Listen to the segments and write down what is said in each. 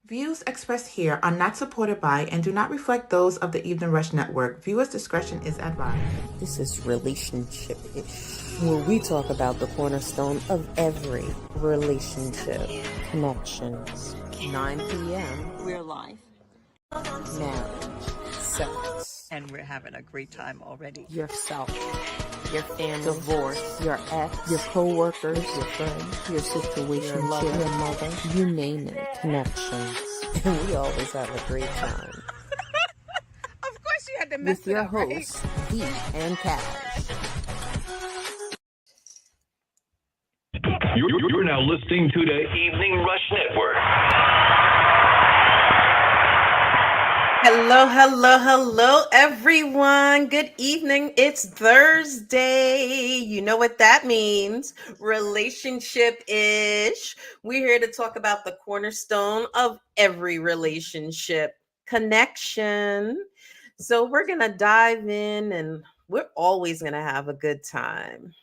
Views expressed here are not supported by and do not reflect those of the Evening Rush Network. Viewers' discretion is advised. This is Relationship-ish, where we talk about the cornerstone of every relationship. Connections. 9 p.m. We're live. Marriage. Sex. And we're having a great time already. Yourself. Your family. Divorce. Your ex. Your co-workers. Your friends. Your situation. Your lover. Your mother. You name it. Connections. And we always have a great time. Of course you had to mess With your it up, right? hosts, Vee and Caj. You're now listening to the Evening Rush Network. Hello, everyone. Good evening. It's Thursday. You know what that means. Relationship-ish. We're here to talk about the cornerstone of every relationship, connection. So we're going to dive in and we're always going to have a good time.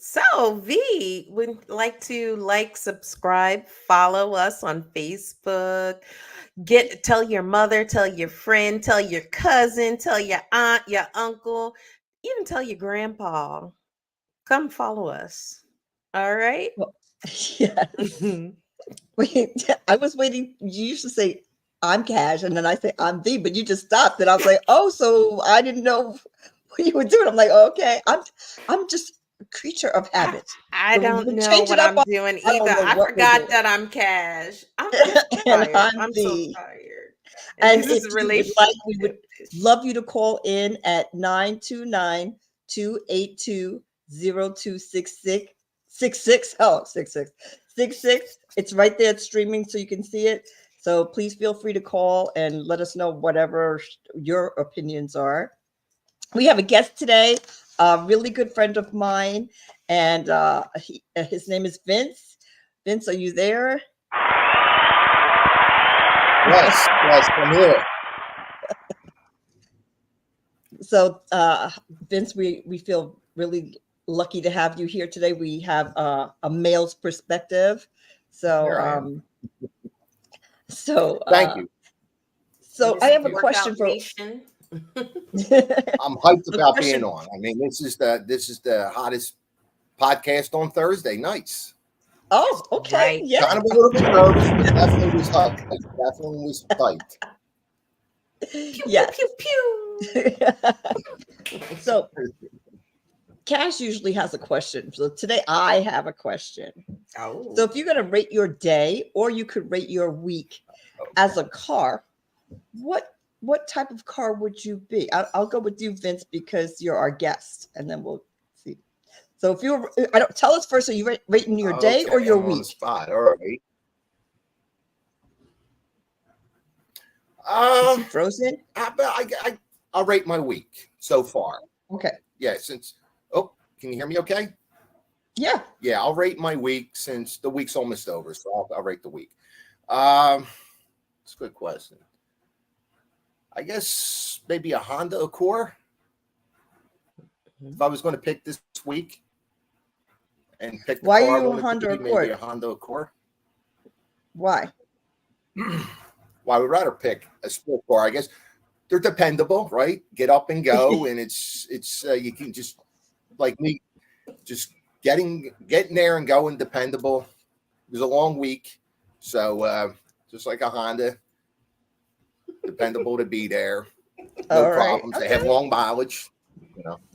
So, V would like to subscribe, follow us on Facebook. Tell your mother, tell your friend, tell your cousin, tell your aunt, your uncle, even tell your grandpa. Come follow us. All right. Well, yeah. Wait, I was waiting. You used to say I'm Cash, and then I say I'm V, but you just stopped, and I was like, oh, so I didn't know what you were doing. I'm like, okay, I'm just a creature of habit. I So don't when you know change what it up I'm on- doing I don't either. know I what we're forgot doing. that I'm Cash. I'm And tired. I'm I'm so V. tired. And this if is you would like, we would love you to call in at 929-282-0266. 66. Oh, 66. 66. It's right there. It's streaming so you can see it. So please feel free to call and let us know whatever your opinions are. We have a guest today, a really good friend of mine, and his name is Vince. Vince, are you there? Yes, I'm here. So, Vince, we feel really lucky to have you here today. We have a male's perspective. So, Here I am. Thank you. So I have a question for. Nation. I'm hyped about question- being on. I mean, this is the hottest podcast on Thursday nights. Oh, okay. Right. Yeah. Kind of a little bit nervous, but definitely was hyped. Definitely was hyped. Yeah. Pew, pew, pew. So Cash usually has a question. So today I have a question. Oh. So if you're going to rate your day, or you could rate your week as a car, what type of car would you be? I'll go with you, Vince, because you're our guest, and then we'll see. So if you're, tell us first. Are you rating your day or your I'm on the week? spot. All right. Is he frozen? I'll rate my week so far. Okay. Yeah. Can you hear me? Okay. Yeah. Yeah, I'll rate my week since the week's almost over. So I'll rate the week. It's a good question. I guess maybe a Honda Accord. If I was going to pick this week and pick the Why car are I you a wanted to Honda be, Accord? maybe a Honda Accord. Why? Well, I would rather pick a sport car. I guess they're dependable, right? Get up and go, and it's you can just like me, just getting there and going, dependable. It was a long week, so just like a Honda, dependable to be there. No All right. problems. Okay. They have long mileage.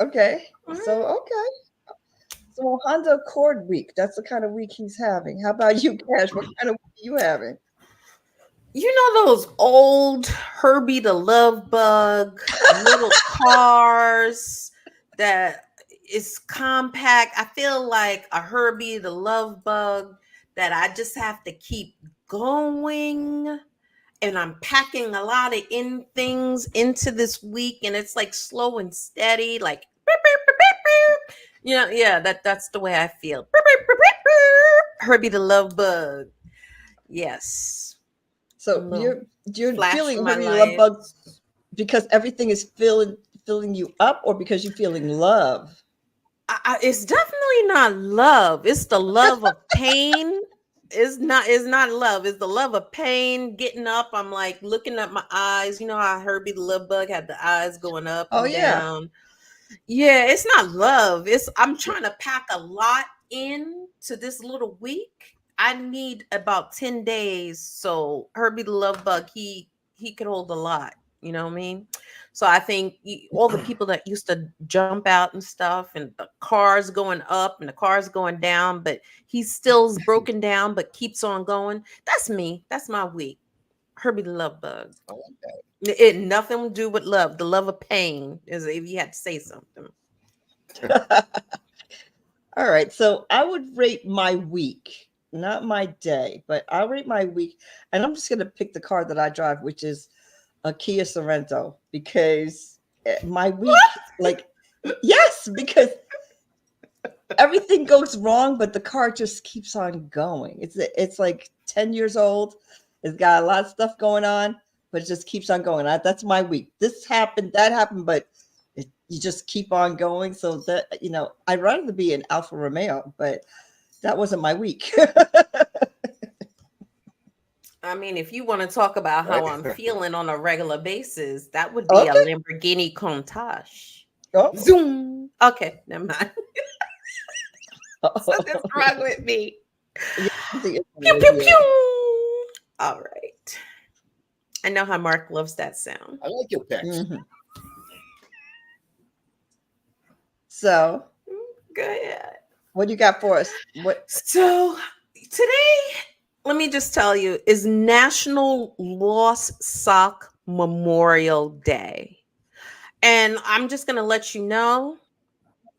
Okay. So So Honda Accord week. That's the kind of week he's having. How about you, Cash? What kind of week are you having? You know those old Herbie the Love Bug little cars that is compact. I feel like a Herbie the Love Bug that I just have to keep going. And I'm packing a lot of things into this week, and it's like slow and steady, like that's the way I feel. Herbie the Love Bug. Yes. So you're flash feeling for my Herbie life. Love Bug because everything is filling you up, or because you're feeling love? It's definitely not love. It's the love of pain It's not love. It's the love of pain. Getting up, I'm like looking at my eyes. You know how Herbie the love bug had the eyes going up Oh and yeah. down. Yeah, it's not love. It's I'm trying to pack a lot in to this little week. I need about 10 days. So Herbie the love bug, he could hold a lot. You know what I mean? So I think all the people that used to jump out and stuff, and the cars going up and the cars going down, but he still's broken down but keeps on going. That's me. That's my week. Herbie the love bug. I like that. It nothing to do with love. The love of pain is if you had to say something. All right. So I would rate my week, not my day, but I'll rate my week. And I'm just going to pick the car that I drive, which is a Kia Sorento, because my week, like, yes, because everything goes wrong, but the car just keeps on going. It's like 10 years old. It's got a lot of stuff going on, but it just keeps on going. That's my week. This happened, that happened, but you just keep on going. So that, I'd rather be an Alfa Romeo, but that wasn't my week. I mean, if you want to talk about how I'm feeling on a regular basis, that would be a Okay. Lamborghini Countach. Oh. Zoom. Okay, never mind. Something's wrong with me. Yeah, I think it's Pew, pew, pew. All right. I know how Mark loves that sound. I like your picks. Mhm. So, Go ahead. what do you got for us? What? So today, let me just tell you, is National Lost Sock Memorial Day. And I'm just going to let you know,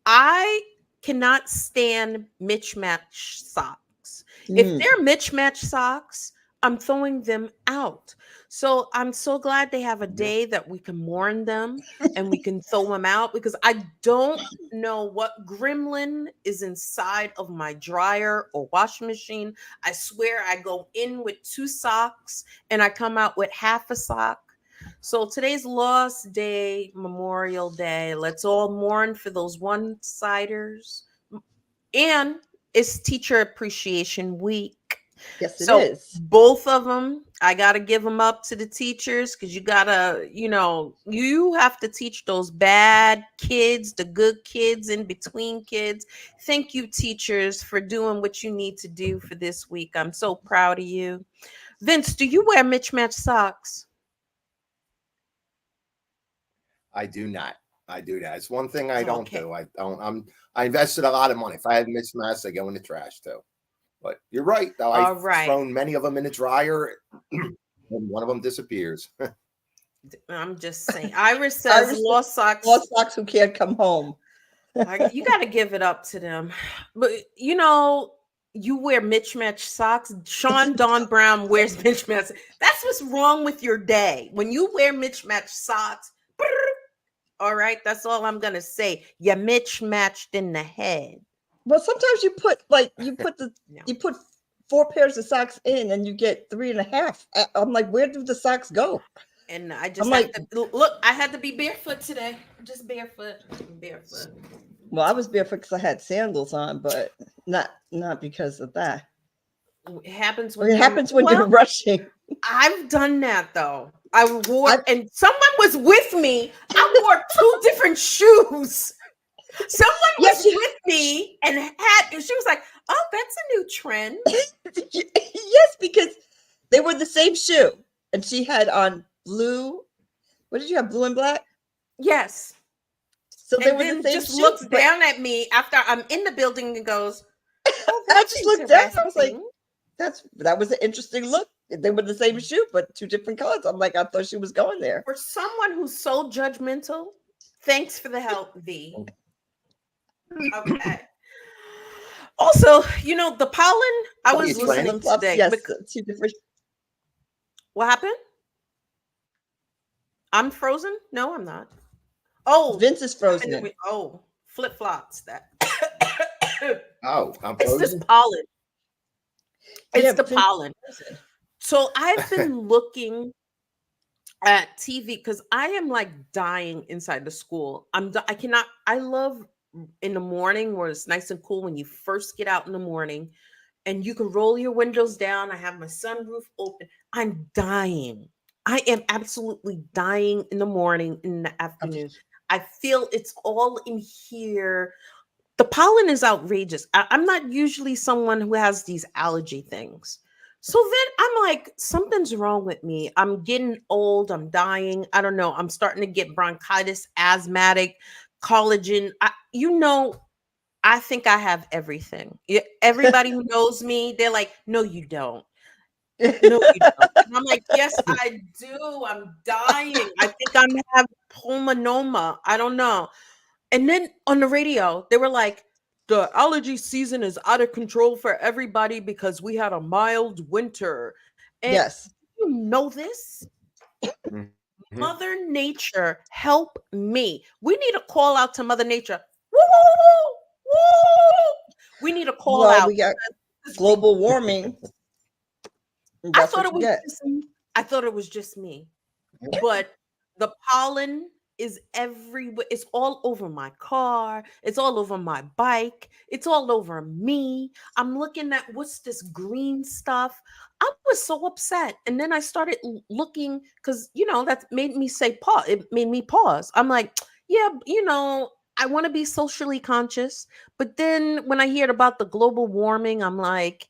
I cannot stand mismatched socks. If they're mismatched socks, I'm throwing them out. So I'm so glad they have a day that we can mourn them and we can throw them out, because I don't know what gremlin is inside of my dryer or washing machine. I swear I go in with 2 socks and I come out with half a sock. So today's Lost Day, Memorial Day. Let's all mourn for those one-siders. And it's Teacher Appreciation Week. Yes, it So is. both of them, I got to give them up to the teachers, because you got to, you have to teach those bad kids, the good kids, in between kids. Thank you, teachers, for doing what you need to do for this week. I'm so proud of you. Vince, do you wear mismatched socks? I do not. I do that. It's one thing I don't Okay. do. I invested a lot of money. If I had mismatched, I go in the trash too. But you're right, though. All I've right. thrown many of them in the dryer, and one of them disappears. I'm just saying. Iris says lost socks. Lost socks who can't come home. You got to give it up to them. But you wear mismatched socks. Sean Don Brown wears mismatched. That's what's wrong with your day. When you wear mismatched socks, all right, that's all I'm gonna say. You're mismatched in the head. But sometimes you put you put 4 pairs of socks in and you get 3.5. I'm like, where do the socks go? And I just look. I had to be barefoot today. Just barefoot. Well, I was barefoot because I had sandals on, but not because of that. It happens when you're rushing. I've done that though. And someone was with me. I wore 2 different shoes. Someone was with me and she was like, "Oh, that's a new trend." Yes, because they were the same shoe, and she had on blue. What did you have? Blue and black. Yes. So they were the same just shoe, looks down at me after I'm in the building and goes, "Oh, I just looked down. I was like, that was an interesting look. They were the same shoe, but 2 different colors. I'm like, I thought she was going there. For someone who's so judgmental, thanks for the help, V. Okay. Also, the pollen, I was listening today. Yes, 2 different. What happened? I'm frozen? No, I'm not. Oh, Vince is frozen. Oh, flip-flops. That. Oh, I'm it's frozen. this pollen. It's the pollen. So I've been looking at TV because I am like dying inside the school. I love in the morning where it's nice and cool when you first get out in the morning. and you can roll your windows down. I have my sunroof open. I'm dying. I am absolutely dying in the morning, in the afternoon. I feel it's all in here. The pollen is outrageous. I'm not usually someone who has these allergy things. So then I'm like, something's wrong with me. I'm getting old. I'm dying. I don't know. I'm starting to get bronchitis, asthmatic, collagen. I think I have everything. Everybody who knows me, they're like, no, you don't. No, you don't. And I'm like, yes, I do. I'm dying. I think I'm have pulmonoma. I don't know. And then on the radio, they were like, the allergy season is out of control for everybody because we had a mild winter. And Yes. you know this? Mother Nature, help me. We need a call out to Mother Nature. Woo, woo, woo, woo. We need a call Well, out. we got global warming. I thought it was just me. I thought it was just me. But the pollen is everywhere. It's all over my car. It's all over my bike. It's all over me. I'm looking at what's this green stuff. I was so upset. And then I started looking because, that made me say pause. It made me pause. I'm like, yeah, I want to be socially conscious. But then when I heard about the global warming, I'm like,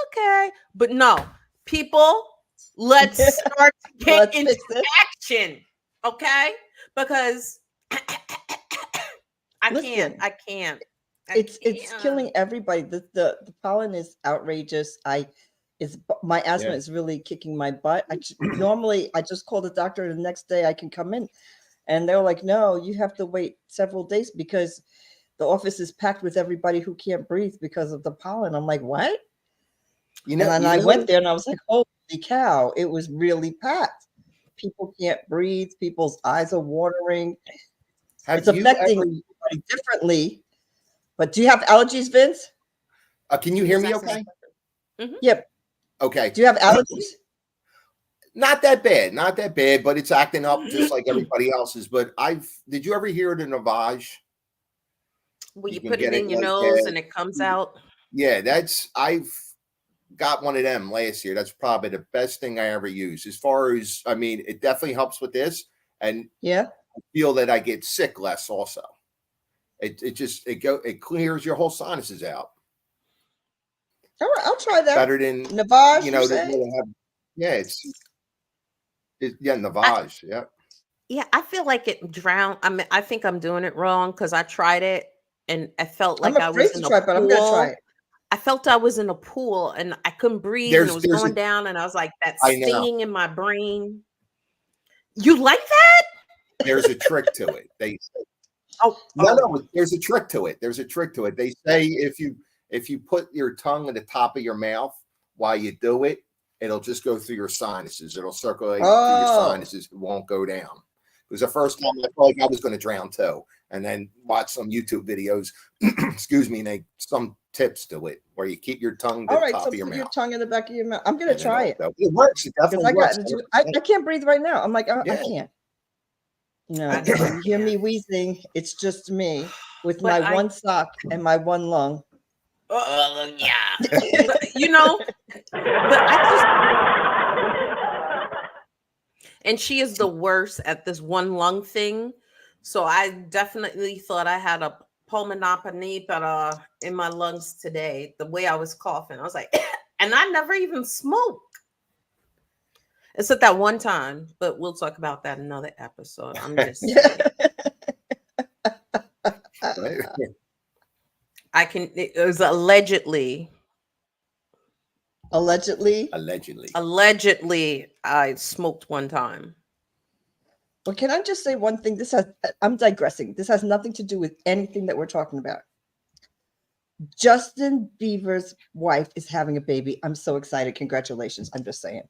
okay. But no, people, let's start to get into action, okay? Because I can't. It's killing everybody. The pollen is outrageous. My asthma is really kicking my butt. Normally I just call the doctor and the next day I can come in, and they're like, no, you have to wait several days because the office is packed with everybody who can't breathe because of the pollen. I'm like, what? I went there and I was like, holy cow, it was really packed. People can't breathe. People's eyes are watering. It's affecting everybody differently. But do you have allergies, Vince? Can you hear me okay? Mm-hmm. Yep. Okay. Do you have allergies? Not that bad, but it's acting up just like everybody else's. But did you ever hear the Navage? Well, you put it in your nose and it comes out. Yeah, I've got one of them last year. That's probably the best thing I ever used. As far as, it definitely helps with this. And yeah, I feel that I get sick less also. It clears your whole sinuses out. All right, I'll try that. Better than Navage, Navage. Yeah. Yeah, I feel like it drowned. I think I'm doing it wrong because I tried it and I felt like I was in a pool. But I'm gonna try it. I felt I was in a pool and I couldn't breathe and it was going down and I was like that stinging in my brain. You like that? There's a trick to it. They say, no, there's a trick to it. There's a trick to it. They say if you put your tongue at the top of your mouth while you do it, it'll just go through your sinuses. It'll circulate through your sinuses. It won't go down. It was the first time I felt like I was going to drown too. And then watch some YouTube videos, excuse me, and some tips to it where you keep your tongue to the top of your mouth. Your tongue in the back of your mouth. I'm going to try it. It works. It definitely works. I can't breathe right now. I'm like, I can't. No, you hear me wheezing. It's just me with my one sock and my one lung. Yeah. But and she is the worst at this one lung thing. So I definitely thought I had a pulmonopnea in my lungs today. The way I was coughing, I was like, and I never even smoked. Except that one time, but we'll talk about that in another episode. I'm just it was allegedly I smoked one time. Well, can I just say one thing? I'm digressing. This has nothing to do with anything that we're talking about. Justin Bieber's wife is having a baby. I'm so excited. Congratulations. I'm just saying.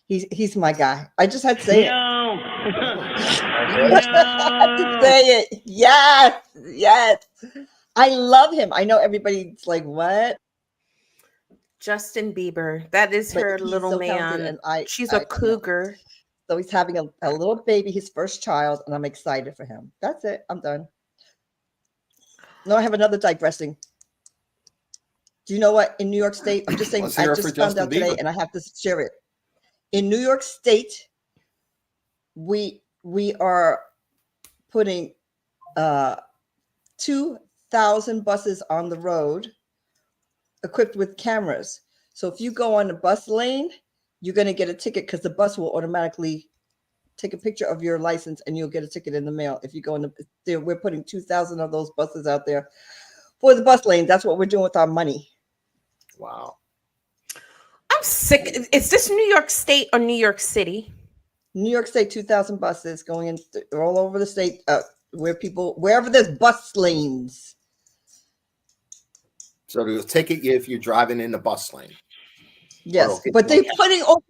He's my guy. I just had to say it. I had to say it. Yes. I love him. I know everybody's like, what? Justin Bieber. That is her little man. She's a cougar. So he's having a little baby, his first child, and I'm excited for him. That's it. I'm done. No, I have another digressing. Do you know what? In New York State, I'm just saying, Let's I hear it for just found Justin out today Bieber. and I have to share it. In New York State, we are putting 2,000 buses on the road equipped with cameras. So if you go on the bus lane, you're going to get a ticket because the bus will automatically take a picture of your license and you'll get a ticket in the mail. If you go in we're putting 2,000 of those buses out there for the bus lane. That's what we're doing with our money. Wow. I'm sick. Is this New York State or New York City? New York State, 2,000 buses going in all over the state, wherever there's bus lanes. So they'll ticket you if you're driving in the bus lane. Yes, Okay. but they're putting over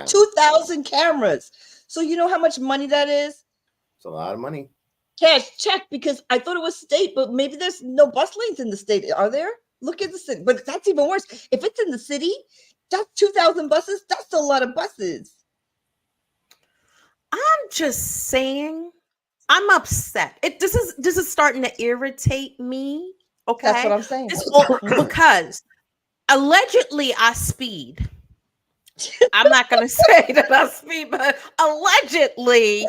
2,000 cameras. So you know how much money that is? It's a lot of money. Cash check, because I thought it was state, but maybe there's no bus lanes in the state. Are there? Look at the city. But that's even worse. If it's in the city, that's 2,000 buses. That's a lot of buses. I'm just saying, I'm upset. This is starting to irritate me. Okay, That's what I'm saying. Because allegedly I speed. I'm not going to say that I speed, but allegedly,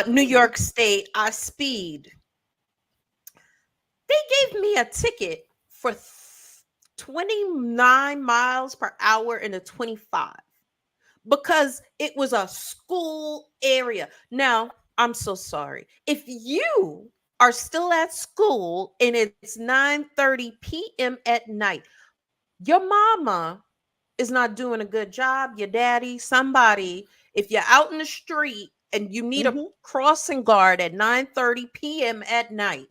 New York State, I speed. They gave me a ticket for 29 miles per hour in a 25 because it was a school area. Now, I'm so sorry. If you are still at school and it's 9:30 p.m. at night, your mama is not doing a good job, your daddy, somebody, if you're out in the street and you need a crossing guard at 9:30 p.m. at night,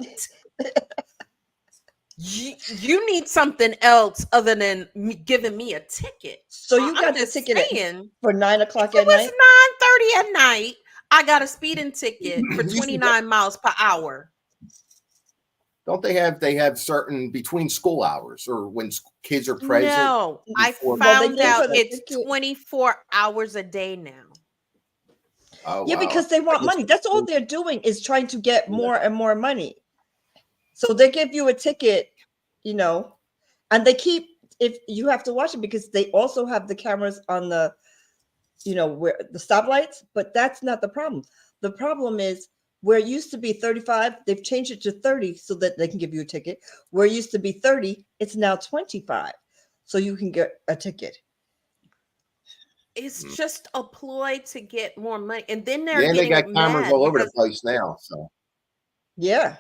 you need something else other than giving me a ticket. So you got the ticket for 9 o'clock at night? It was 9:30 at night. I got a speeding ticket for 29 miles per hour. Don't they have certain between school hours or when kids are present? No, I found out it's 24 hours a day now. Oh, yeah, wow. because they want money. That's all they're doing is trying to get more and more money. So they give you a ticket, and they keep, if you have to watch it because they also have the cameras on the, where the stoplights, but that's not the problem. The problem is where it used to be 35, they've changed it to 30 so that they can give you a ticket. Where it used to be 30, it's now 25. So you can get a ticket. It's just a ploy to get more money. And then they got cameras all over the place now. So yeah.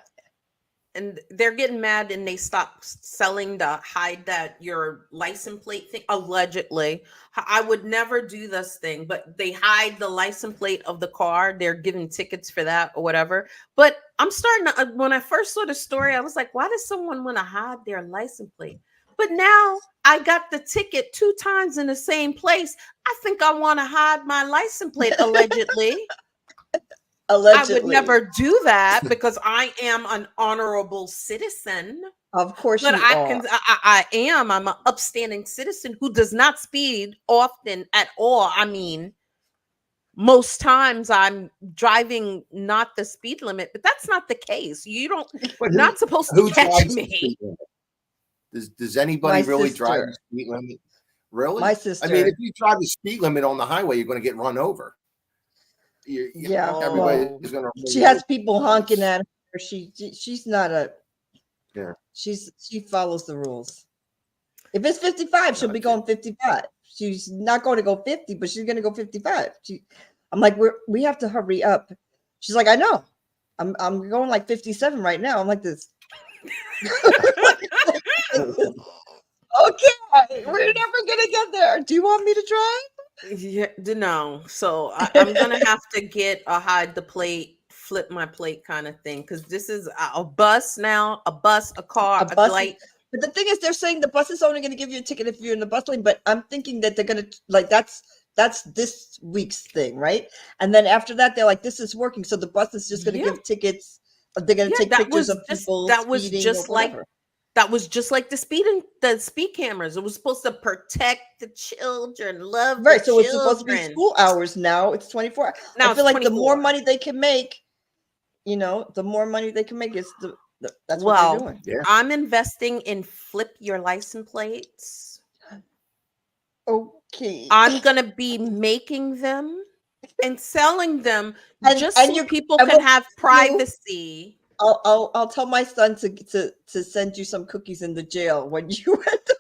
And they're getting mad and they stop selling the hide that your license plate thing. Allegedly, I would never do this thing, but they hide the license plate of the car. They're giving tickets for that or whatever. But I'm starting to, when I first saw the story, I was like, why does someone want to hide their license plate? But now I got the ticket 2 times in the same place. I think I want to hide my license plate, allegedly. Allegedly. I would never do that because I am an honorable citizen. Of course, but I am. I'm an upstanding citizen who does not speed often at all. I mean, most times I'm driving not the speed limit, but that's not the case. You're not supposed to catch me. Does anybody really drive the speed limit? Really? My sister. I mean, if you drive the speed limit on the highway, you're going to get run over. Yeah, everybody's going to. She has people honking at her. She's not a. Yeah. She follows the rules. If it's 55, she'll be going 55. She's not going to go 50, but she's going to go 55. I'm like, we have to hurry up. She's like, I know. I'm going like 57 right now. I'm like this. Okay, we're never gonna get there. Do you want me to drive? Yeah, no. So I'm gonna have to get a hide the plate, flip my plate kind of thing, because this is a bus now, a car, a light. But the thing is, they're saying the bus is only going to give you a ticket if you're in the bus lane. But I'm thinking that they're going to that's this week's thing, right? And then after that, they're like, this is working, so the bus is just going to give tickets. They're going to take pictures of people. That was just like. That was just like the speed cameras. It was supposed to protect the children, love right. The so children. It's supposed to be school hours now. It's 24. Now I feel like 24. the more money they can make, the more money they can make is That's what they're Well, doing. Yeah. I'm investing in flip your license plates. Okay. I'm gonna be making them and selling them And just and so you people and can what have you do, privacy. I'll tell my son to send you some cookies in the jail when you end up,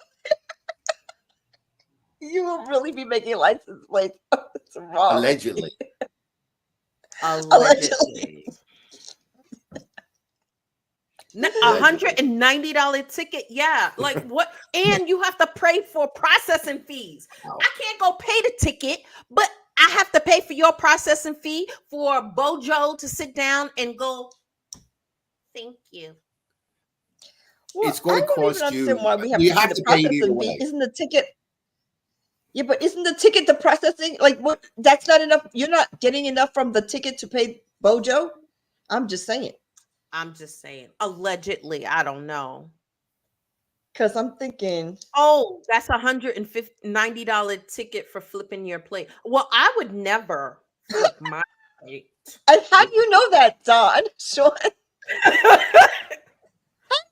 you will really be making license plates. It's wrong. Allegedly. Allegedly. $190 ticket. Yeah. Like what? And you have to pay for processing fees. Wow. I can't go pay the ticket, but I have to pay for your processing fee for Bojo to sit down and go, thank you. Well, It's going I to don't even cost understand you. why we have You to pay have the to pay it either processing fee. way. Isn't the ticket? Yeah, but isn't the ticket the processing? Like, what? That's not enough. You're not getting enough from the ticket to pay Bojo. I'm just saying. I'm just saying. Allegedly, I don't know. Because I'm thinking, Oh, that's $190 ticket for flipping your plate. Well, I would never flip my plate. and how do you know that, Don? Sean?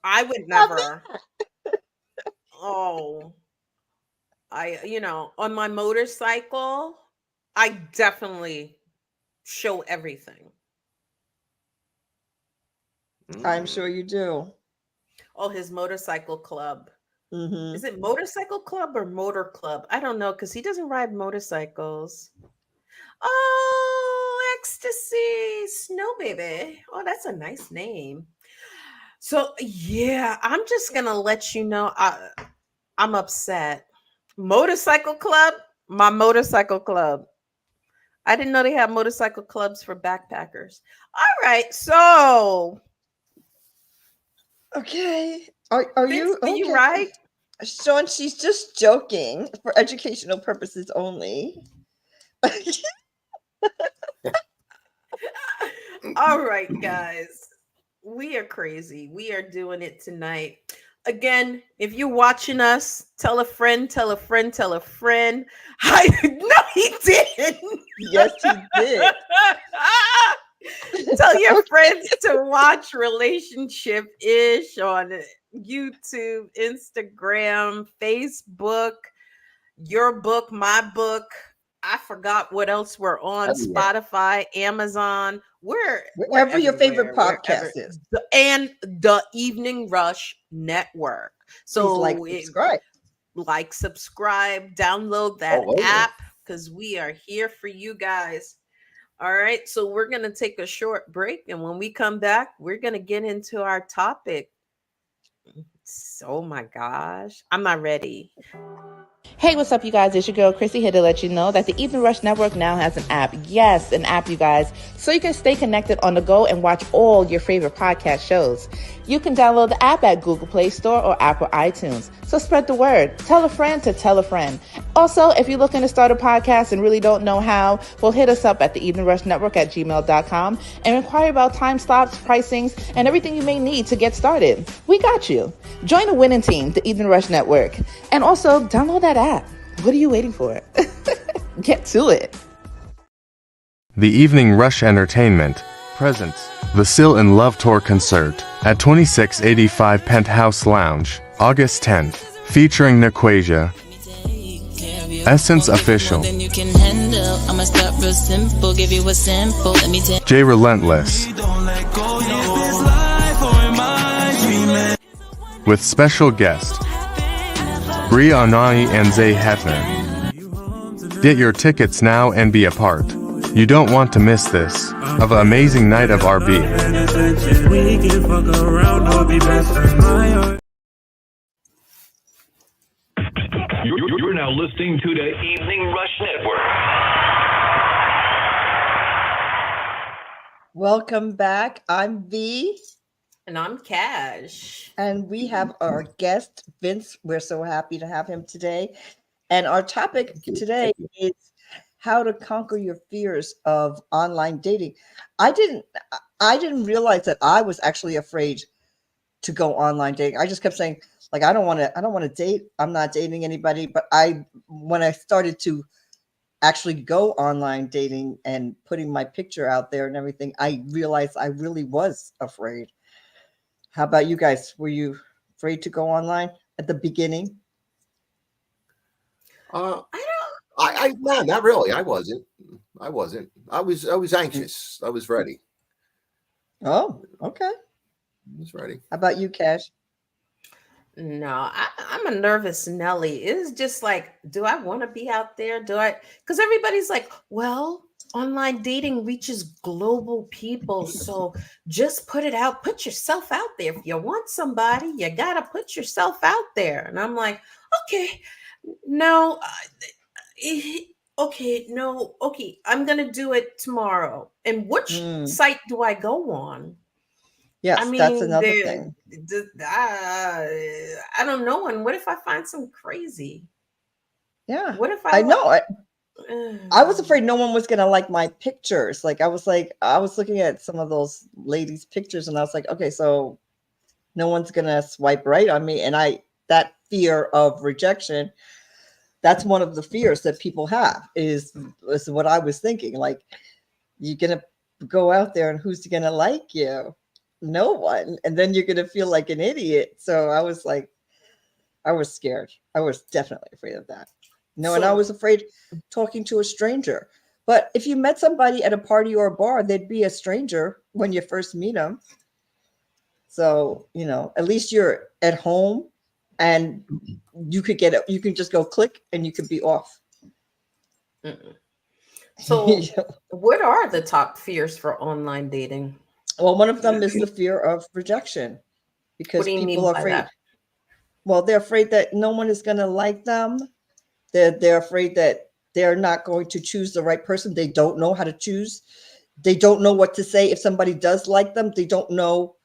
I would never. Oh, on my motorcycle, I definitely show everything. I'm sure you do. Oh, his motorcycle club. Mm-hmm. Is it motorcycle club or motor club? I don't know because he doesn't ride motorcycles. Oh, ecstasy, snow baby. Oh, that's a nice name. So yeah, I'm just gonna let you know I'm upset. Motorcycle club, my motorcycle club. I didn't know they have motorcycle clubs for backpackers. All right, so Okay. Are Vince, you do you okay? ride? Sean, she's just joking for educational purposes only. All right, guys. We are crazy. We are doing it tonight. Again, if you're watching us, tell a friend, tell a friend, tell a friend. No, he didn't. Yes, he did. Tell your friends to watch Relationship Ish on YouTube, Instagram, Facebook, your book, my book. I forgot what else we're on. Everywhere. Spotify, Amazon. We're Wherever your favorite everywhere, podcast is. and the Evening Rush Network. So Please subscribe. like, subscribe, download that Oh, yeah. app because we are here for you guys. All right, so we're gonna take a short break, and when we come back, we're gonna get into our topic. Oh my gosh, I'm not ready. Hey, what's up, you guys? It's your girl, Chrissy, here to let you know that the Evening Rush Network now has an app. Yes, an app, you guys, so you can stay connected on the go and watch all your favorite podcast shows. You can download the app at Google Play Store or Apple iTunes. So spread the word. Tell a friend to tell a friend. Also, if you're looking to start a podcast and really don't know how, well, hit us up at the Evening Rush Network at gmail.com and inquire about time slots, pricings, and everything you may need to get started. We got you. Join the winning team, the Evening Rush Network. And also, download that app. What are you waiting for? Get to it. The Evening Rush Entertainment presents the Still in Love Tour concert at 2685 Penthouse Lounge, August 10th, featuring Naquasia, Essence Official, Jay Relentless, with special guest Bria Anai and Zay Hefner. Get your tickets now and be a part. You don't want to miss this of an amazing night of RB. You're now listening to the Evening Rush Network. Welcome back. I'm Vee. And I'm Cash. And we have our guest, Vince. We're so happy to have him today. And our topic today is how to conquer your fears of online dating. I didn't realize that I was actually afraid to go online dating. I just kept saying, like, I don't want to date. I'm not dating anybody. But when I started to actually go online dating and putting my picture out there and everything, I realized I really was afraid. How about you guys? Were you afraid to go online at the beginning? Uh, I no, not really. I wasn't. I was anxious. I was ready. Oh, okay. I was ready. How about you, Cash? No, I'm a nervous Nelly. It's just like, do I want to be out there? Do I? Because everybody's like, well, online dating reaches global people. So just put it out, put yourself out there. If you want somebody, you got to put yourself out there. And I'm like, okay, no, okay, no, okay, I'm going to do it tomorrow. And which site do I go on? I Yes, that's mean, another thing. I don't know. And what if I find some crazy? Yeah, What if I know. I was uh, afraid no one was gonna like my pictures. Like I was looking at some of those ladies' pictures, and I was like, okay, so no one's gonna swipe right on me, and that fear of rejection. That's one of the fears that people have. Is what I was thinking. Like you're gonna go out there, and who's gonna like you? No one, and then you're gonna feel like an idiot. So I was like, I was scared. I was definitely afraid of that. No, and I was afraid talking to a stranger. But if you met somebody at a party or a bar, they'd be a stranger when you first meet them. So, at least you're at home and you can just go click and you can be off. So, what are the top fears for online dating? Well, one of them is the fear of rejection because What do you people mean are by afraid. that? Well, they're afraid that no one is going to like them. They're afraid that they're not going to choose the right person. They don't know how to choose. They don't know what to say if somebody does like them. They don't know,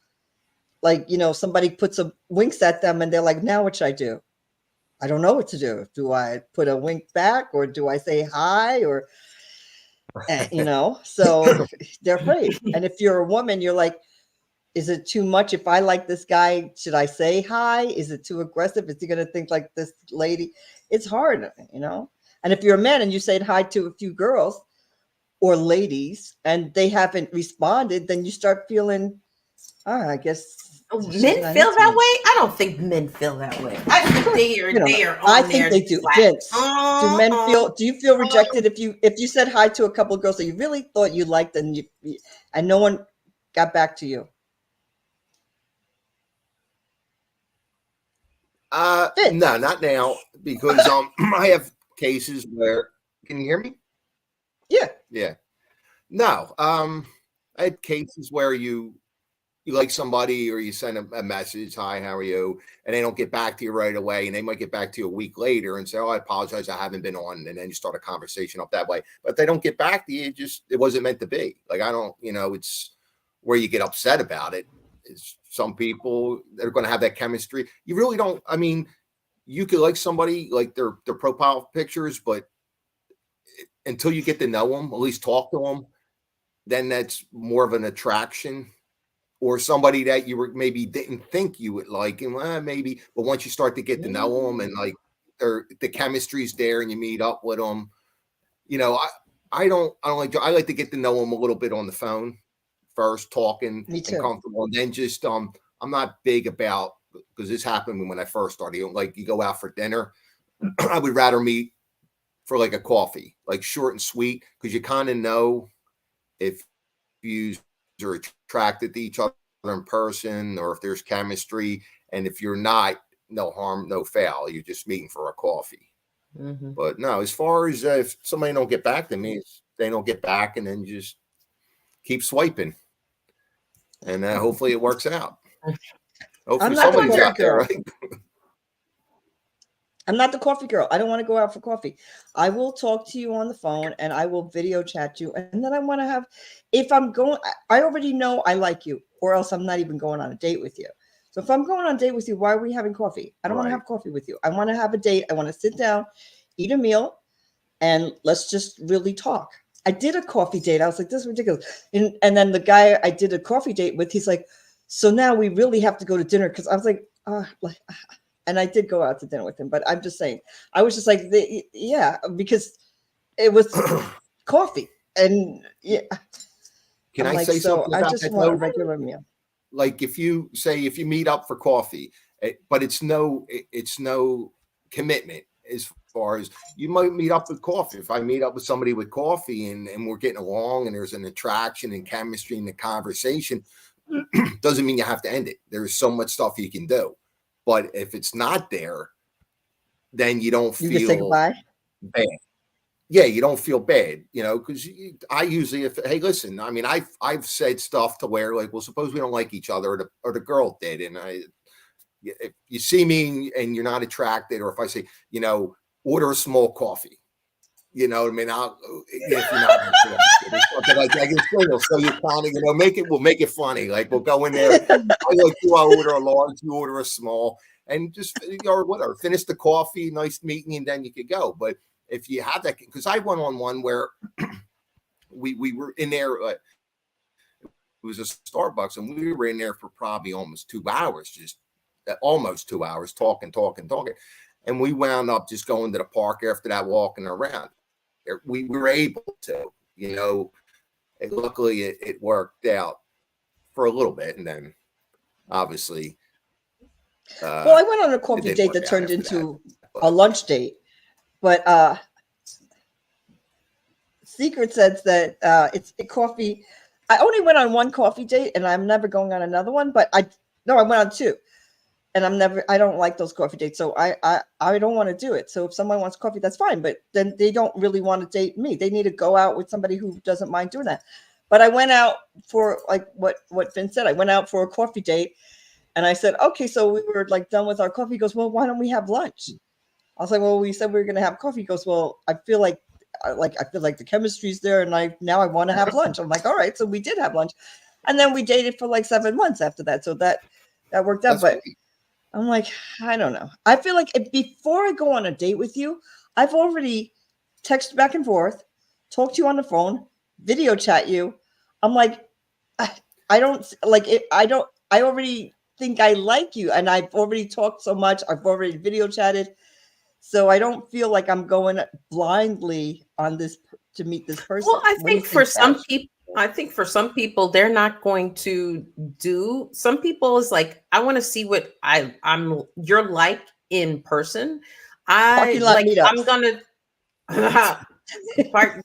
like, somebody puts a winks at them and they're like, now what should I do? I don't know what to do. Do I put a wink back or do I say hi or, so they're afraid. And if you're a woman, you're like, is it too much? If I like this guy, should I say hi? Is it too aggressive? Is he going to think like this lady? It's hard, And if you're a man and you say hi to a few girls or ladies and they haven't responded, then you start feeling, I guess. Men feel that way? I don't think men feel that way. I think they are on I think they do. like, Vince, do you feel rejected if you said hi to a couple of girls that you really thought you liked and no one got back to you? No, not now because I have cases where. Can you hear me? Yeah. No, I had cases where you like somebody or you send a message, hi, how are you? And they don't get back to you right away, and they might get back to you a week later and say, oh, I apologize, I haven't been on, and then you start a conversation up that way. But if they don't get back to you, it wasn't meant to be. Like I don't, it's where you get upset about it. Is some people that are going to have that chemistry. You really don't. I mean, you could like somebody, like their profile pictures, but until you get to know them, at least talk to them, then that's more of an attraction. Or somebody that you were maybe didn't think you would like, and maybe, but once you start to get to know them and like the chemistry's there and you meet up with them, I like to get to know them a little bit on the phone first, talking and comfortable, and then just I'm not big about, because this happened when I first started. Like you go out for dinner, I would rather meet for like a coffee, like short and sweet, because you kind of know if you are attracted to each other in person or if there's chemistry, and if you're not, no harm, no foul. You're just meeting for a coffee. Mm-hmm. But no, as far as if somebody don't get back to me, they don't get back, and then just keep swiping, and hopefully it works out. Hopefully somebody's out there, right? I'm not the coffee girl. I don't want to go out for coffee. I will talk to you on the phone and I will video chat you. And then I want to have, if I'm going, I already know I like you, or else I'm not even going on a date with you. So if I'm going on a date with you, why are we having coffee? I don't want to have coffee with you. I want to have a date. I want to sit down, eat a meal, and let's just really talk. I did a coffee date. I was like, this is ridiculous. And then the guy I did a coffee date with, he's like, so now we really have to go to dinner. Because I was like, and I did go out to dinner with him, but I'm just saying, I was just like, because it was coffee, and Can I say something? I just want a regular meal. like if you meet up for coffee, but it's no commitment as far as you might meet up with coffee. If I meet up with somebody with coffee and we're getting along and there's an attraction and chemistry in the conversation, doesn't mean you have to end it. There's so much stuff you can do. But if it's not there, then you don't You can say feel goodbye. bad. Yeah, you don't feel bad, because I usually, hey, listen, I mean, I've said stuff to where like, well, suppose we don't like each other, or the girl did, and if you see me and you're not attracted, or if I say, order a small coffee, you know what I mean? If you're not interested, like I guess, so you kind of, we'll make it funny. Like we'll go in there. I'll order a large, you order a small, and just or whatever. Finish the coffee, nice meeting, and then you could go. But if you have that, because I went on one where we were in there. It was a Starbucks, and we were in there for probably almost 2 hours, talking, and we wound up just going to the park after that, walking around. We were able to, and luckily it worked out for a little bit, and then obviously. Well, I went on a coffee date that turned into a lunch date, but Secret says that it's a coffee. I only went on one coffee date, and I'm never going on another one. But I went on two, and I don't like those coffee dates, so I don't want to do it. So if someone wants coffee, that's fine. But then they don't really want to date me. They need to go out with somebody who doesn't mind doing that. But I went out for like what Vince said. I went out for a coffee date, and I said, okay, so we were like done with our coffee. He goes, well, why don't we have lunch? I was like, well, we said we were going to have coffee. He goes, well, I feel like the chemistry's there, and I want to have lunch. I'm like, all right, so we did have lunch, and then we dated for like 7 months after that. So that worked out. But I'm like, I don't know. I feel like before I go on a date with you, I've already texted back and forth, talked to you on the phone, video chat you. I'm like, I don't like it. I already think I like you, and I've already talked so much. I've already video chatted. So I don't feel like I'm going blindly on this to meet this person. Well, I think for some people, they're not going to do. Some people is like, I want to see what you're like in person. I'm gonna.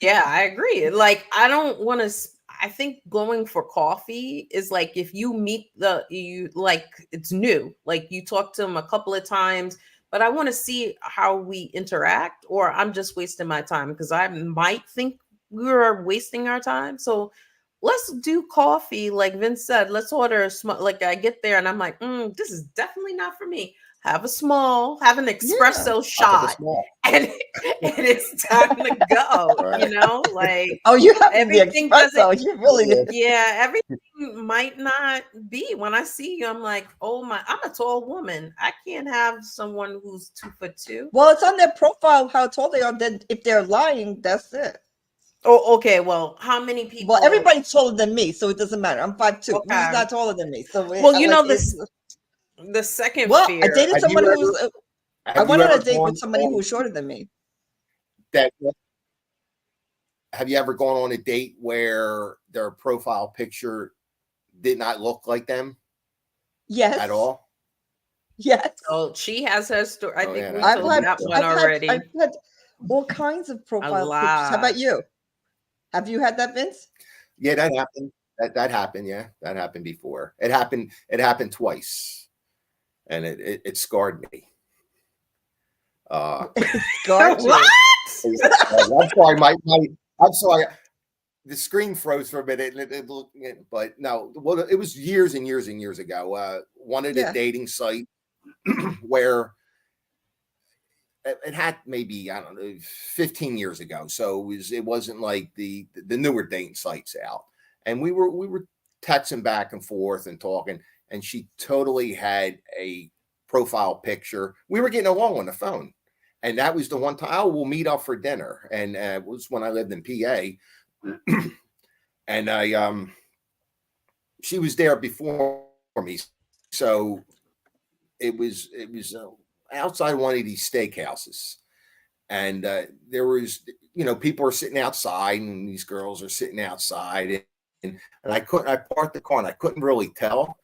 Yeah, I agree. Like, I don't want to. I think going for coffee is like if you meet it's new. Like you talk to them a couple of times. But I want to see how we interact, or I'm just wasting my time because I might think we're wasting our time. So let's do coffee. Like Vince said, let's order a small, like I get there and I'm like, this is definitely not for me. Have an espresso shot, and it's time to go. Like, oh, you have everything the espresso. You really did. Yeah, everything might not be. When I see you, I'm like, oh my, I'm a tall woman. I can't have someone who's 2'2". Well, it's on their profile how tall they are. Then if they're lying, that's it. Oh, okay. Well, how many people? Well, everybody's taller than me, so it doesn't matter. I'm 5'2". Okay. He's not taller than me. So the second fear. I dated someone who was. I went on a date with somebody who was shorter than me. Have you ever gone on a date where their profile picture did not look like them? Yes. At all? Yes. Oh, she has her story. I think we I've told that one already. I've had all kinds of profile pictures. How about you? Have you had that, Vince? Yeah, that happened. That happened. Yeah, that happened before. It happened twice, and it scarred me. Scarred you? What? I'm sorry. I'm sorry. The screen froze for a minute, but no. Well, it was years and years and years ago. One of the dating sites where it had maybe, I don't know, 15 years ago. So it wasn't like the newer dating sites out. And we were texting back and forth and talking, and she totally had a profile picture. We were getting along on the phone. And that was the one time, we'll meet up for dinner. And it was when I lived in PA. And she was there before me. So it was outside one of these steakhouses. And there was, people are sitting outside, and these girls are sitting outside. And I parked the car, and I couldn't really tell.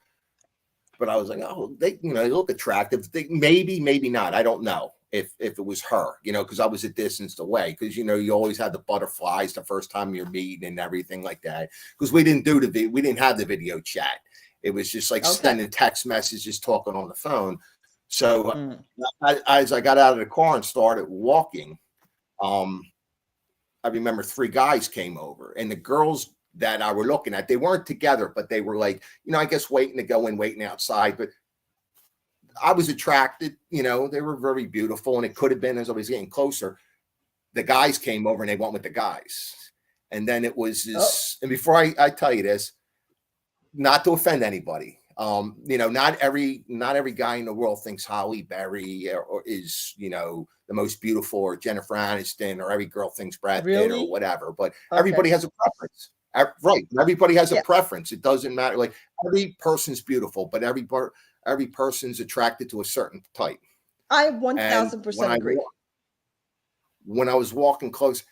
but I was like, oh, they look attractive. Maybe not. I don't know if it was her, because I was a distance away. Because you always had the butterflies the first time you're meeting and everything like that. Because we didn't have the video chat. It was just like sending text messages, talking on the phone. So as I got out of the car and started walking, I remember 3 guys came over, and the girls that I were looking at, they weren't together, but they were like, I guess waiting to go in, waiting outside. But I was attracted, they were very beautiful. And it could have been, as I was getting closer, the guys came over and they went with the guys. And then it was this, and before I tell you this, not to offend anybody, not every guy in the world thinks Holly Berry or is, the most beautiful, or Jennifer Aniston, or every girl thinks Brad Pitt or whatever, but everybody has a preference. Right. Everybody has a preference. It doesn't matter. Like, every person's beautiful, but every person's attracted to a certain type. I 1000% agree. When I was walking close,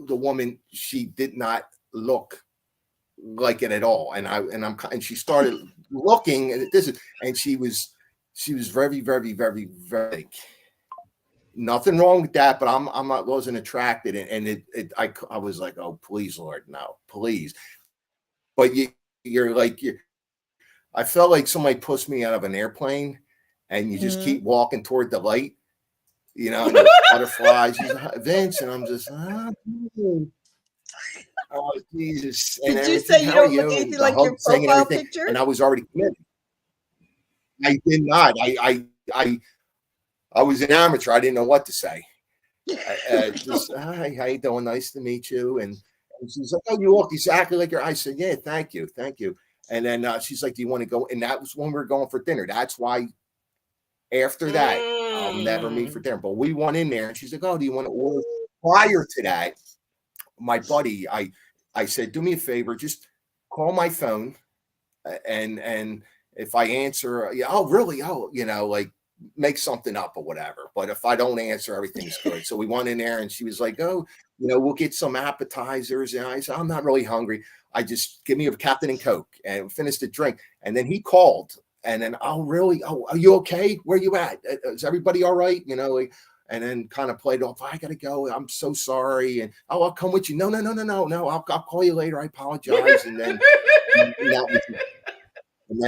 the woman, she did not look like it at all. And she started looking at this, and she was very, very, very, very, nothing wrong with that, but wasn't attracted. And I was like, oh, please, Lord, no, please. But I felt like somebody pushed me out of an airplane, and you just keep walking toward the light, and the butterflies, Vince, and I'm just, oh, Jesus. Did you say you don't look anything like your profile picture? And I was already committed. I did not. I was an amateur. I didn't know what to say. Just, hi, how you doing? Nice to meet you. And she's like, oh, you look exactly like her. I said, yeah, thank you. And then she's like, do you want to go? And that was when we were going for dinner. That's why after that, I'll never meet for dinner. But we went in there, and she's like, oh, do you want to order? Prior to that, my buddy, I said, do me a favor, just call my phone, and if I answer, oh, really? Oh, like, make something up or whatever. But if I don't answer, everything's good. So we went in there, and she was like, oh, we'll get some appetizers. And I said, I'm not really hungry. I just give me a Captain and Coke, and finished the drink. And then he called, and then, oh, really? Oh, are you okay? Where you at? Is everybody all right? And then kind of played off, I got to go. I'm so sorry. And, oh, I'll come with you. No. I'll call you later. I apologize. And then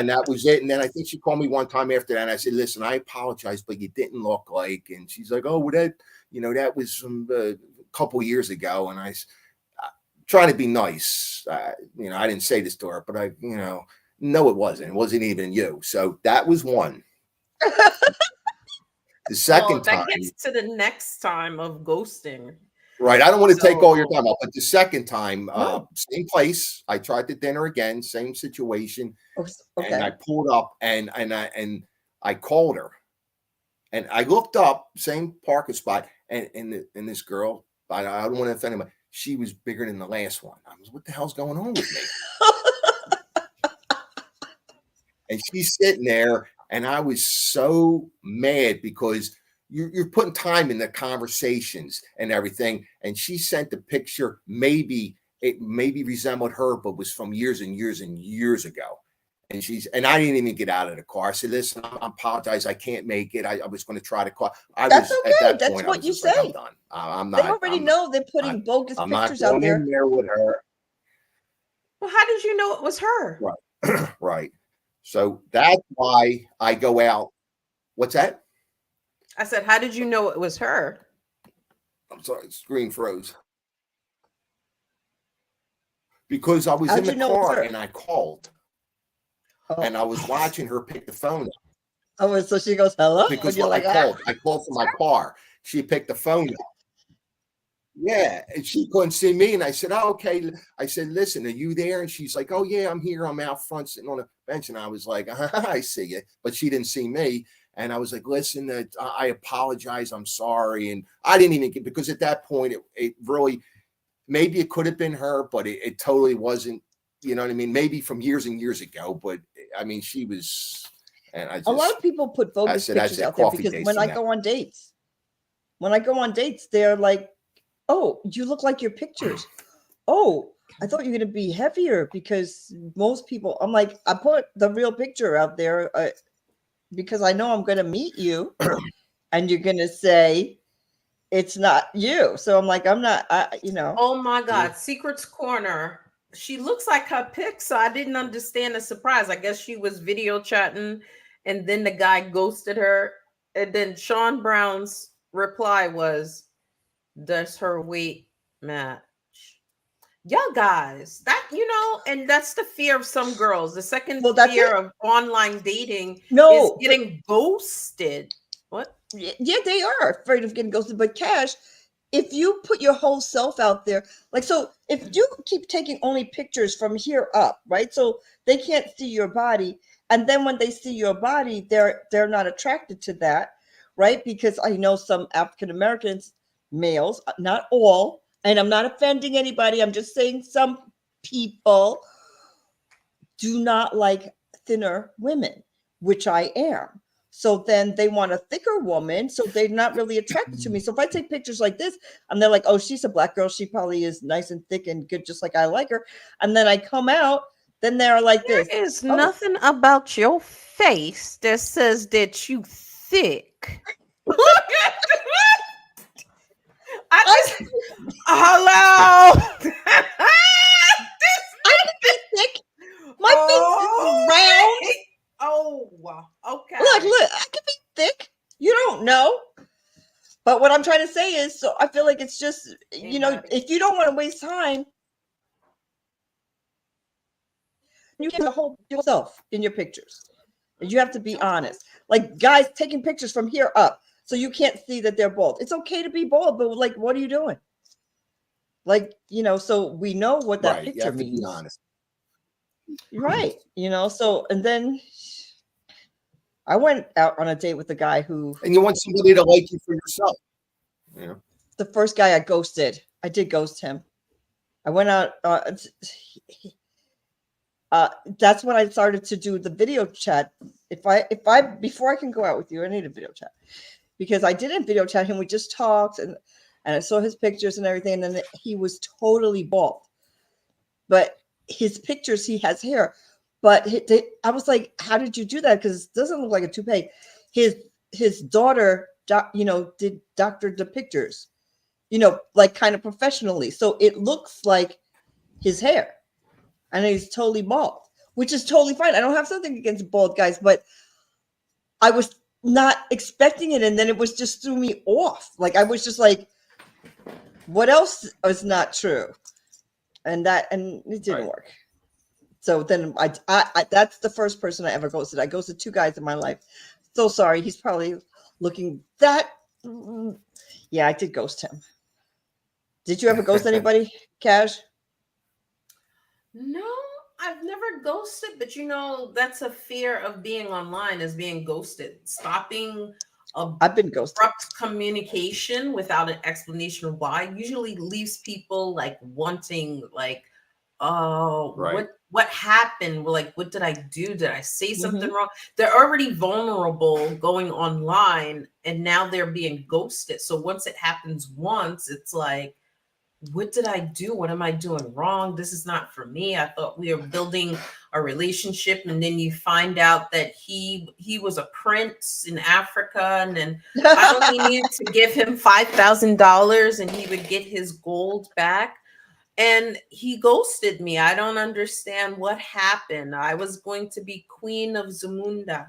that was it. And then I think she called me one time after that. And I said, listen, I apologize, but you didn't look like. And she's like, oh, well, that was from a couple years ago. And I trying to be nice. I didn't say this to her, but no, it wasn't. It wasn't even you. So that was one. The second time. That gets to the next time of ghosting. Right. I don't want to take all your time off, but the second time, same place. I tried the dinner again, same situation. Okay. And I pulled up and I called her. And I looked up, same parking spot, and this girl, I don't want to offend anybody, she was bigger than the last one. I was, what the hell's going on with me? And she's sitting there. And I was so mad because you're putting time in the conversations and everything. And she sent the picture. Maybe it resembled her, but was from years and years and years ago. And I didn't even get out of the car. I said, listen, I apologize. I can't make it. I was going to try to call. That's okay. That's what you say. I'm done. I'm not. They already know they're putting bogus pictures out there. I'm not going in there with her. Well, how did you know it was her? Right. Right. So that's why I go out. What's that? I said, how did you know it was her? I'm sorry, screen froze. Because I was in the car and I called. Oh. And I was watching her pick the phone up. Oh, so she goes, hello? Because when I called from my car. She picked the phone up. Yeah, and she couldn't see me. And I said, oh, okay. I said, listen, are you there? And she's like, oh, yeah, I'm here. I'm out front sitting on a bench. And I was like, I see you. But she didn't see me. And I was like, listen, I apologize. I'm sorry. And I didn't even get, because at that point, it really, maybe it could have been her, but it totally wasn't. You know what I mean? Maybe from years and years ago. But I mean, she was. And I just, a lot of people put bogus pictures out there because when I go on dates, they're like, oh, you look like your pictures. Oh, I thought you were going to be heavier because most people, I'm like, I put the real picture out there because I know I'm going to meet you and you're going to say it's not you. So I'm like, I'm not, Oh my God. Secrets Corner. She looks like her pic, so I didn't understand the surprise. I guess she was video chatting and then the guy ghosted her. And then Sean Brown's reply was, does her weight match? Y'all guys, and that's the fear of some girls. The second fear of online dating is getting ghosted. What? Yeah, they are afraid of getting ghosted. But Cash, if you put your whole self out there, like, so if you keep taking only pictures from here up, right? So they can't see your body. And then when they see your body, they're not attracted to that, right? Because I know some African Americans, males, not all, and I'm not offending anybody. I'm just saying some people do not like thinner women, which I am. So then they want a thicker woman. So they're not really attracted to me. So if I take pictures like this and they're like, oh, she's a black girl, she probably is nice and thick and good, just like I like her. And then I come out, then they're like this. There is nothing about your face that says that you thick. Hello. I can be thick. My face is round. Oh, wow. Okay. Look, I can be thick. You don't know. But what I'm trying to say is, so I feel like it's just, if you don't want to waste time, you can hold yourself in your pictures. You have to be honest. Like guys taking pictures from here up, so you can't see that they're bald. It's okay to be bald, but like, what are you doing? Like, so we know what that picture means. To be honest. Right. So, and then I went out on a date with a guy who. And you want somebody to like you for yourself. Yeah. The first guy I ghosted, I did ghost him. I went out. That's when I started to do the video chat. Before I can go out with you, I need a video chat because I didn't video chat him. We just talked and I saw his pictures and everything. And then he was totally bald, but his pictures, he has hair, but I was like, how did you do that? Because it doesn't look like a toupee. His daughter, did doctored the pictures, like kind of professionally. So it looks like his hair. And he's totally bald, which is totally fine. I don't have something against bald guys, but I was not expecting it. And then it was just threw me off. Like, I was just like, what else is not true? And it didn't work. So then I that's the first person I ever ghosted. I ghosted 2 guys in my life. So sorry. He's probably looking that. Yeah, I did ghost him. Did you ever ghost anybody, Cash? No, I've never ghosted, but that's a fear of being online, is being ghosted. Stopping I've been ghosted. Abrupt communication without an explanation of why usually leaves people like wanting, like, oh, what happened? Like, what did I do? Did I say something wrong? They're already vulnerable going online, and now they're being ghosted. So once it happens once, it's like, what did I do? What am I doing wrong? This is not for me. I thought we were building a relationship, and then you find out that he was a prince in Africa, and then I only needed to give him $5,000 and he would get his gold back. And he ghosted me. I don't understand what happened. I was going to be queen of Zamunda.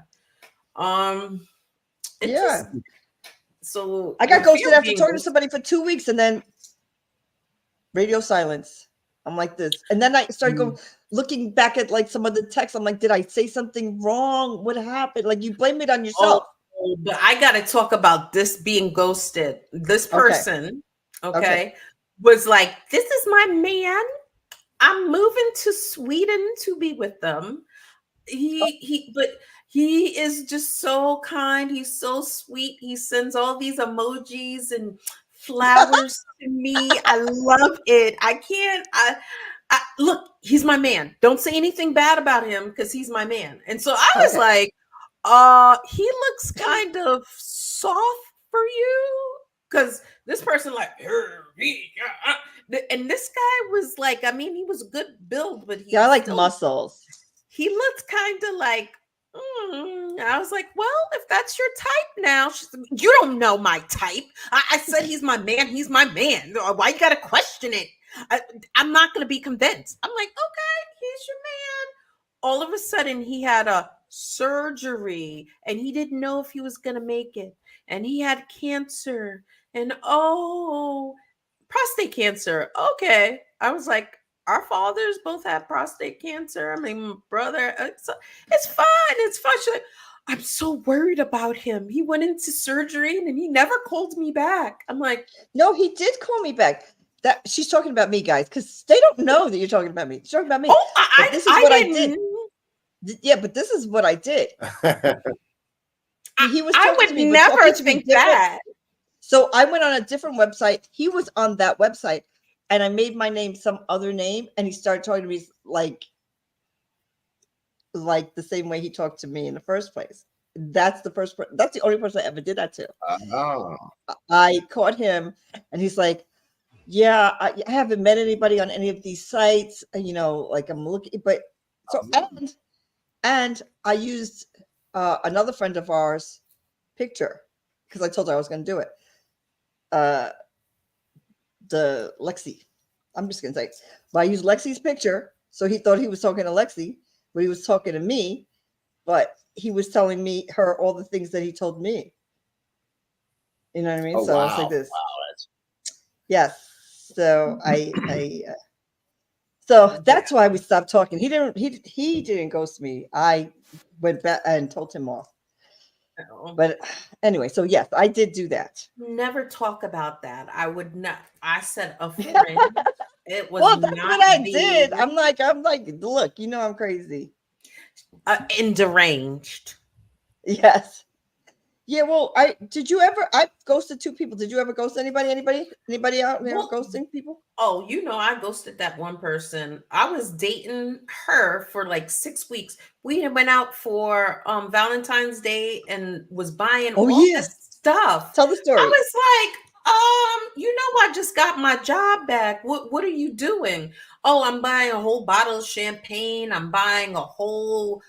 So I got ghosted after talking to somebody for 2 weeks, and then radio silence. I'm like this. And then I started looking back at like some of the texts. I'm like, did I say something wrong? What happened? Like, you blame it on yourself. Oh, but I got to talk about this being ghosted. This person, okay, was like, this is my man. I'm moving to Sweden to be with them. But he is just so kind. He's so sweet. He sends all these emojis and flowers to me. I love it. I can't. I look, he's my man. Don't say anything bad about him because he's my man. And so I was like, he looks kind of soft for you. because this person like, and this guy was like, I mean, he was a good build, but he Yeah, I like still, muscles. he looked kind of like, I was like, well, if that's your type now, she's like, you don't know my type. I said he's my man. He's my man. Why you got to question it? I'm not going to be convinced. I'm like, okay, he's your man. All of a sudden, he had a surgery and he didn't know if he was going to make it. And he had cancer. And prostate cancer. Okay. I was like, our fathers both had prostate cancer. I mean, brother, it's fine. It's fine. She's like, I'm so worried about him. He went into surgery and he never called me back. I'm like, no, he did call me back. That she's talking about me, guys, because they don't know that you're talking about me. She's talking about me. oh, This is what I did. Yeah, but this is what I did. He was. I would never think that. So I went on a different website. He was on that website, and I made my name some other name, and he started talking to me like the same way he talked to me in the first place. That's the first. That's the only person I ever did that to. I caught him, and he's like, "Yeah, I haven't met anybody on any of these sites. You know, like I'm looking, but so and I used another friend of ours' picture because I told her I was going to do it. The Lexi, I'm just going to say, but I used Lexi's picture, so he thought he was talking to Lexi, but he was talking to me. But he was telling her all the things that he told me. You know what I mean? Oh, so wow. it's like this. Wow, yes. So so that's why we stopped talking. He didn't ghost me. I went back and told him off. But anyway, so yes, I did do that. Never talk about that. I would not. I said a friend. It was well, that's what I did. I'm like, look, you know, I'm crazy and deranged. Yes. Yeah. Well, I ghosted 2 people. Did you ever ghost anybody? Anybody out there ghosting people? Oh, you know, I ghosted that one person. I was dating her for like 6 weeks. We had went out for Valentine's Day and was buying all this stuff. Tell the story. I was like, you know, I just got my job back. What are you doing? Oh, I'm buying a whole bottle of champagne. I'm buying a whole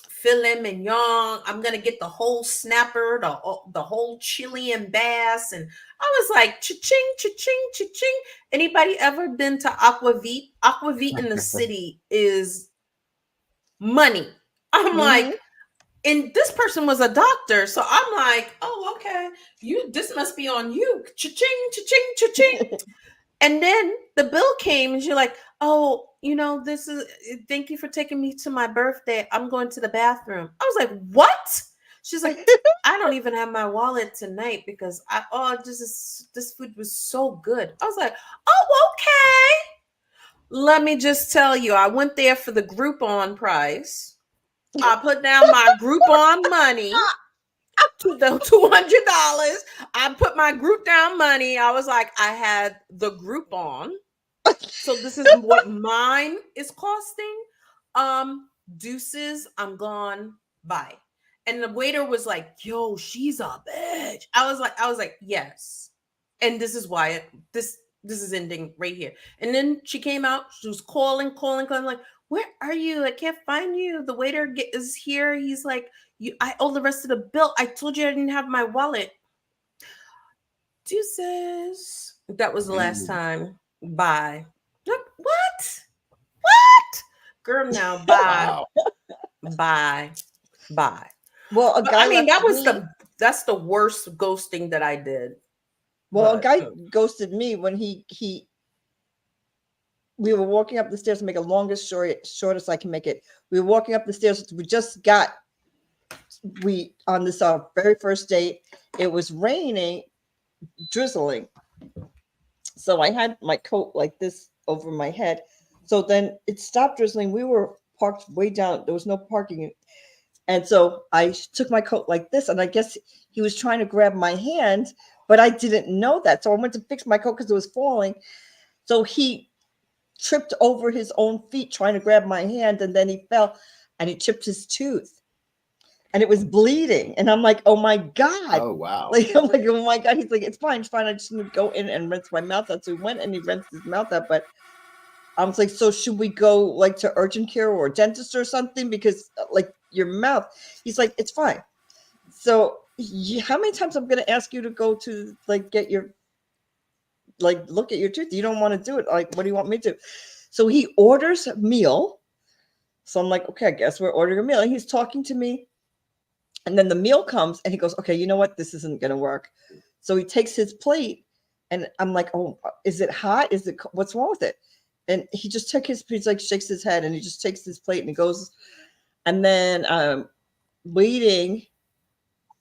filet mignon. I'm gonna get the whole snapper, the whole chili and bass. And I was like, cha-ching, cha-ching, cha-ching. Anybody ever been to Aquavit? Aquavit in the city is money. I'm like, and this person was a doctor, so I'm like, oh, okay, this must be on you. Cha-ching, cha-ching, cha-ching. And then the bill came and you're like, oh, you know, thank you for taking me to my birthday. I'm going to the bathroom. I was like, what? She's like, I don't even have my wallet tonight because this food was so good. I was like, oh, okay. Let me just tell you, I went there for the Groupon price. I put down my Groupon money. To the $200. I put my group down money. I was like, I had the Groupon. So this is what mine is costing. Deuces, I'm gone. Bye. And the waiter was like, yo, she's a bitch. I was like, yes. And this is why this is ending right here. And then she came out, she was calling, like, where are you? I can't find you. The waiter is here. He's like, I owe the rest of the bill. I told you I didn't have my wallet. Deuces. That was the last time. Bye. What? Girl, now bye. Bye. Well, a guy. I mean, that's the worst ghosting that I did. Well, a guy ghosted me when we were walking up the stairs to make a longest shortest I can make it. We were walking up the stairs. On this our very first date, it was raining, drizzling. So I had my coat like this over my head. So then it stopped drizzling. We were parked way down. There was no parking. And so I took my coat like this, and I guess he was trying to grab my hand, but I didn't know that. So I went to fix my coat because it was falling. So he tripped over his own feet trying to grab my hand, and then he fell and he chipped his tooth. and it was bleeding. And I'm like, oh my God. Oh wow. Like, I'm like, oh my God. He's like, it's fine. I just need to go in and rinse my mouth out. So we went and he rinsed his mouth out. But I was like, so should we go like to urgent care or a dentist or something? Because like your mouth, he's like, it's fine. So how many times I'm going to ask you to go to like get your, like, look at your tooth? You don't want to do it. Like, what do you want me to do? So he orders a meal. So I'm like, okay, I guess we're ordering a meal. And he's talking to me. And then the meal comes and he goes, okay, you know what? This isn't going to work. So he takes his plate and I'm like, oh, is it hot? What's wrong with it? And he just took he's like, shakes his head and he just takes his plate and he goes, and then waiting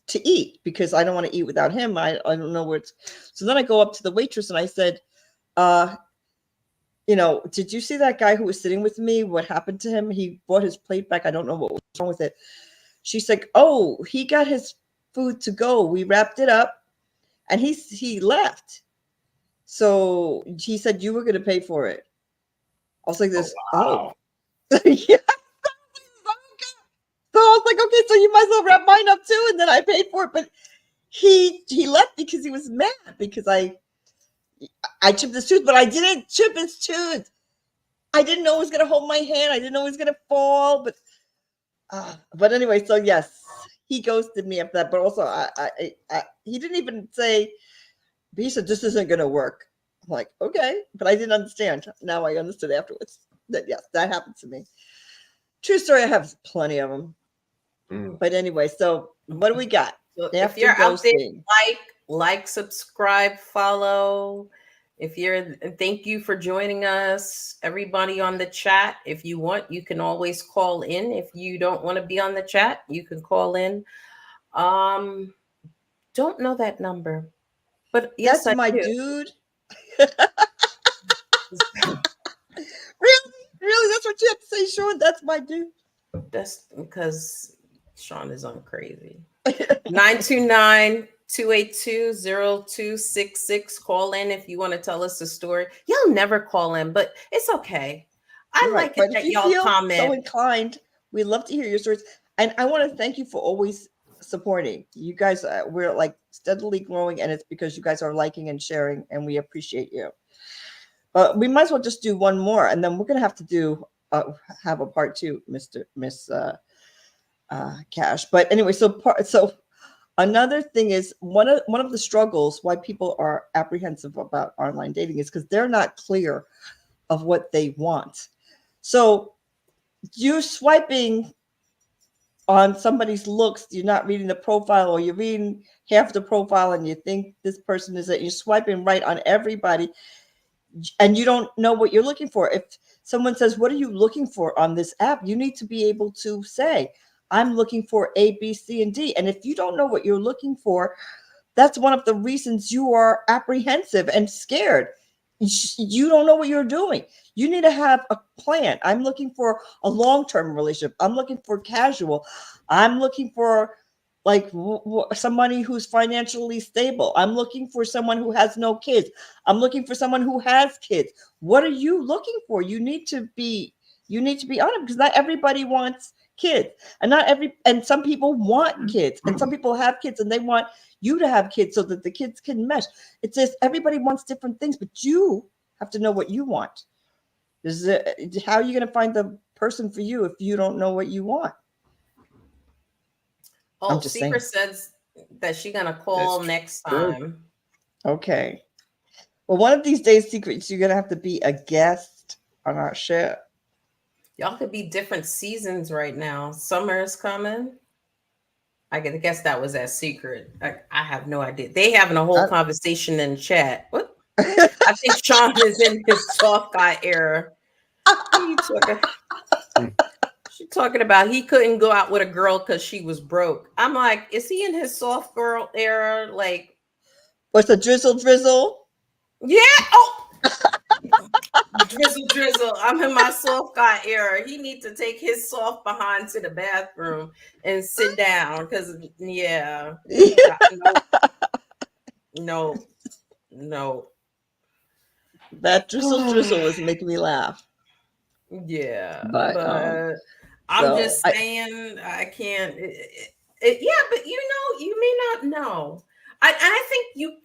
to eat because I don't want to eat without him. I don't know where it's. So then I go up to the waitress and I said, did you see that guy who was sitting with me? What happened to him? He brought his plate back. I don't know what was wrong with it. She's like, oh, he got his food to go. We wrapped it up and he left. So he said you were going to pay for it. I was like this. Oh, wow. Yeah. So I was like, okay, so you might as well wrap mine up too. And then I paid for it. But he left because he was mad because I chipped his tooth, but I didn't chip his tooth. I didn't know it was going to hold my hand. I didn't know it was going to fall. But anyway, so yes, he ghosted me after that. But also, he didn't even say, he said, this isn't going to work. I'm like, okay, but I didn't understand. Now I understood afterwards that, yes, that happened to me. True story. I have plenty of them. But anyway, so what do we got? So if you're out there, like, subscribe, follow. Thank you for joining us, everybody on the chat. If you want, you can always call in. If you don't want to be on the chat, you can call in. Don't know that number, but yes, that's my do. Dude. Really, that's what you have to say, Shone. That's my dude. That's because Shone is on crazy. 929-282-0266. Call in if you want to tell us a story. Y'all never call in, but it's okay. I like it that y'all comment. So inclined, we love to hear your stories, and I want to thank you for always supporting. You guys, we're like steadily growing, and it's because you guys are liking and sharing, and we appreciate you. We might as well just do one more, and then we're gonna have to do have a part two, Miss Cash. But anyway, so another thing is one of the struggles why people are apprehensive about online dating is because they're not clear of what they want. So you're swiping on somebody's looks, you're not reading the profile, or you're reading half the profile and you think this person is it. You're swiping right on everybody and you don't know what you're looking for. If someone says, what are you looking for on this app? You need to be able to say, I'm looking for A, B, C, and D. And if you don't know what you're looking for, that's one of the reasons you are apprehensive and scared. You don't know what you're doing. You need to have a plan. I'm looking for a long-term relationship. I'm looking for casual. I'm looking for like somebody who's financially stable. I'm looking for someone who has no kids. I'm looking for someone who has kids. What are you looking for? You need to be on it because not everybody wants kids, and some people want kids, and some people have kids and they want you to have kids so that the kids can mesh. It says everybody wants different things, but you have to know what you want. How are you going to find the person for you if you don't know what you want? Oh, Secret says that she's going to call next time. Okay. Well, one of these days, Secret, you're going to have to be a guest on our show. Y'all could be different seasons right now. Summer is coming. I guess that was that Secret. I have no idea. They having a whole conversation in chat. What? I think Shone is in his soft guy era. She's talking about he couldn't go out with a girl because she was broke. I'm like, is he in his soft girl era? Like, what's the drizzle? Yeah. Oh, drizzle. I'm in my soft guy era. He needs to take his soft behind to the bathroom and sit down because no. That drizzle is making me laugh. Yeah, but I'm just saying I can't. Yeah, but you may not know. I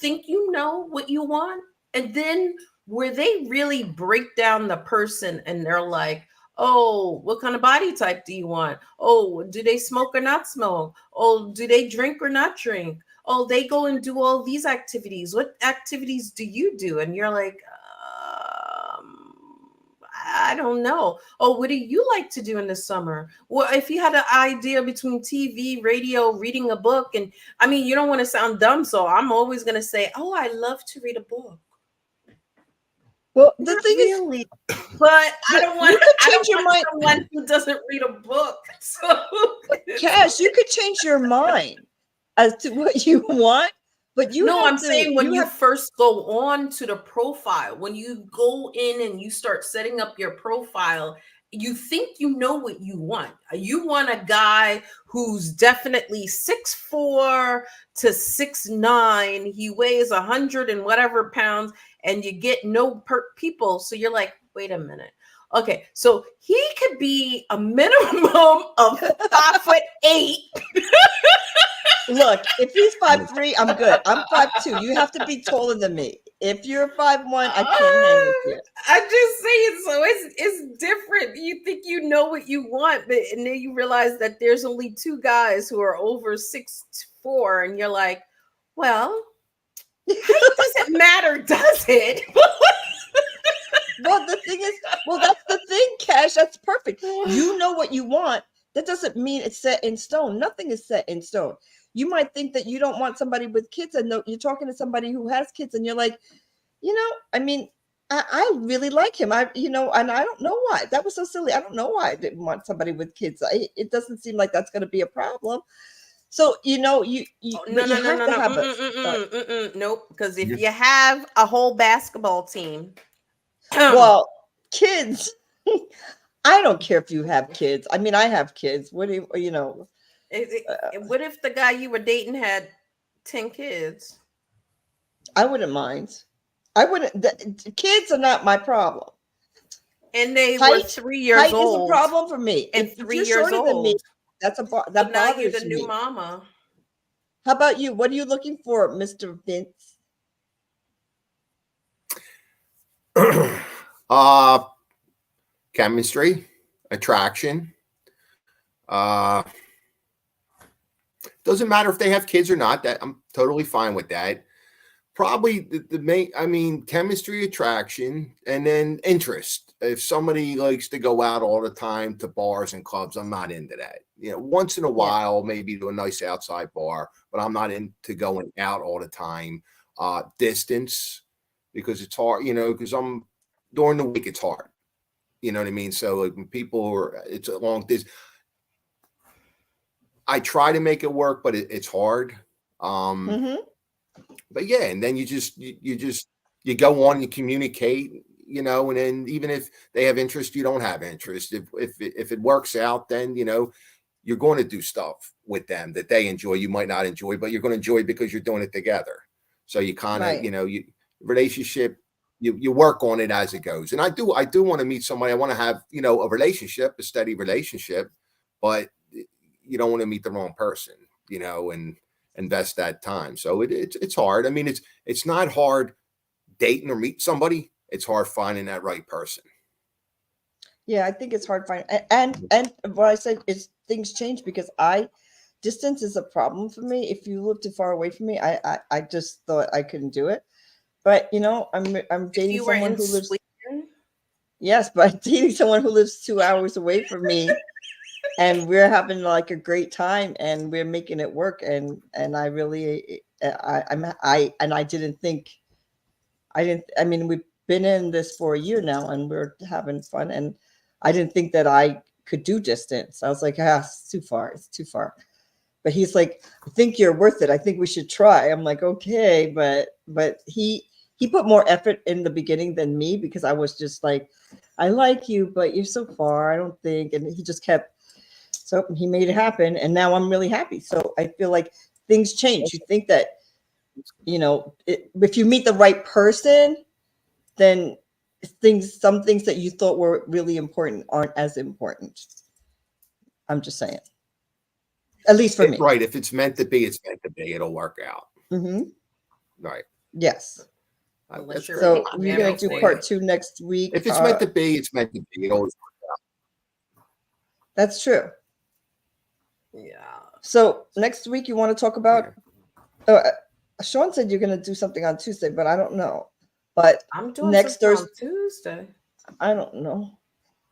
think you know what you want, and then where they really break down the person and they're like, oh, what kind of body type do you want? Oh, do they smoke or not smoke? Oh, do they drink or not drink? Oh, they go and do all these activities. What activities do you do? And you're like, I don't know. Oh, what do you like to do in the summer? Well, if you had an idea between TV, radio, reading a book, and I mean, you don't want to sound dumb, so I'm always going to say, oh, I love to read a book. Well, the Not thing really, is, but I don't want. you could I change don't your want mind. someone who doesn't read a book. So, Cash, you could change your mind as to what you want, but you no, have I'm to. saying when you first go on to the profile, when you go in and you start setting up your profile, you think you know what you want. You want a guy who's definitely 6'4" to 6'9". He weighs 100 and whatever pounds, and you get no people. So you're like, wait a minute. Okay, so he could be a minimum of 5'8". Look, if he's 5'3", I'm good. I'm 5'2". You have to be taller than me. If you're 5'1", I can't hang with you. I'm just saying, so it's different. You think you know what you want, but and then you realize that there's only two guys who are over 6'4", and you're like, well, height doesn't matter, does it? Well, the thing is, that's the thing, Cash. That's perfect. You know what you want. That doesn't mean it's set in stone. Nothing is set in stone. You might think that you don't want somebody with kids, and you're talking to somebody who has kids, and you're like, I mean, I really like him. And I don't know why. That was so silly. I don't know why I didn't want somebody with kids. It doesn't seem like that's going to be a problem. So, No. Nope. Because if you have a whole basketball team, well, kids. I don't care if you have kids. I mean, I have kids. What do you? What if the guy you were dating had 10 kids? I wouldn't mind. I wouldn't. Kids are not my problem. And they were 3 years old. Height is a problem for me. And if 3 you're years shorter old. than me, that so bothers now you're the me. new mama. How about you? What are you looking for, Mr. Vince? Chemistry, attraction. Doesn't matter if they have kids or not. That I'm totally fine with that. Probably the main, I mean, chemistry, attraction, and then interest. If somebody likes to go out all the time to bars and clubs, I'm not into that. Once in a while, maybe to a nice outside bar, but I'm not into going out all the time. Distance, because it's hard, because I'm during the week, it's hard. You know what I mean? So like when it's a long distance. I try to make it work, but it's hard. But yeah, and then you go on, you communicate, and then even if they have interest, you don't have interest. If it works out, then you're going to do stuff with them that they enjoy. You might not enjoy, but you're going to enjoy because you're doing it together. So you kind of, you relationship, you work on it as it goes. And I do want to meet somebody. I want to have, a relationship, a steady relationship, but you don't want to meet the wrong person, and invest that time. So it's hard. I mean, it's not hard dating or meet somebody. It's hard finding that right person. Yeah, I think it's hard finding. And what I said is things change because distance is a problem for me. If you live too far away from me, I just thought I couldn't do it. But I'm dating someone who lives. Sweden? Yes, but I'm dating someone who lives 2 hours away from me. And we're having like a great time and we're making it work. And I really, I didn't think, I mean, we've been in this for a year now and we're having fun. And I didn't think that I could do distance. I was like, it's too far. It's too far. But he's like, I think you're worth it. I think we should try. I'm like, okay. But he put more effort in the beginning than me because I was just like, I like you, but you're so far. I don't think. And he just kept. So he made it happen, and now I'm really happy. So I feel like things change. You think that, if you meet the right person, then some things that you thought were really important aren't as important. I'm just saying. At least for me. Right. If it's meant to be, it's meant to be. It'll work out. Mm-hmm. Right. Yes. Unless you're So really we're going to do married. part 2 next week. If it's meant to be, it's meant to be. It always works out. That's true. Yeah. So next week you want to talk about Shone said you're going to do something on Tuesday, but I don't know. But I'm doing next something Thursday, on Tuesday. I don't know.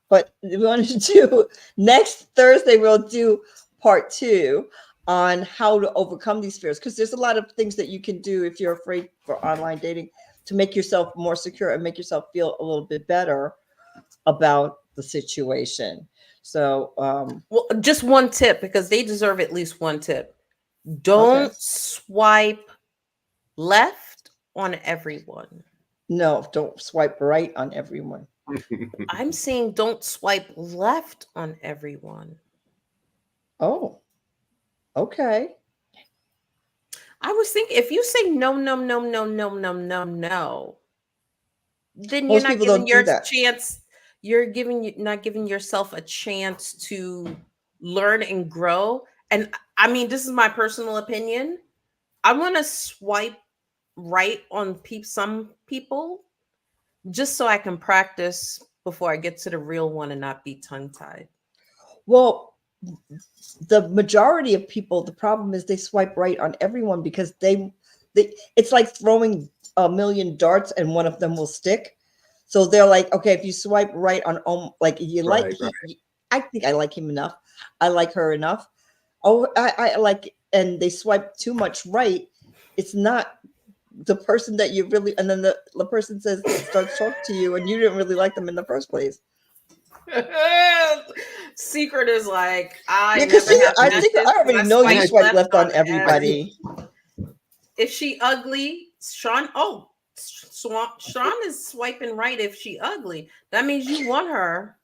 But we want to do next Thursday, we'll do part 2 on how to overcome these fears. Because there's a lot of things that you can do if you're afraid for online dating to make yourself more secure and make yourself feel a little bit better about the situation. So, well, just one tip, because they deserve at least one tip. Don't swipe left on everyone. No, don't swipe right on everyone. I'm saying don't swipe left on everyone. Oh, okay. I was thinking, if you say no, no, no, no, no, no, no, no, then Most you're not people giving don't do your that. chance. You're not giving yourself a chance to learn and grow. And I mean, this is my personal opinion. I want to swipe right on some people just so I can practice before I get to the real one and not be tongue-tied. Well, the majority of people, the problem is they swipe right on everyone because they it's like throwing a million darts and one of them will stick. So they're like, okay, if you swipe right on, like you like, I think I like him enough. I like her enough. Oh, I like, and they swipe too much right. It's not the person that you really, and then the person starts talking to you and you didn't really like them in the first place. Secret is like, I think I already know you swipe left on everybody. If she ugly, Sean is swiping right if she ugly. That means you want her.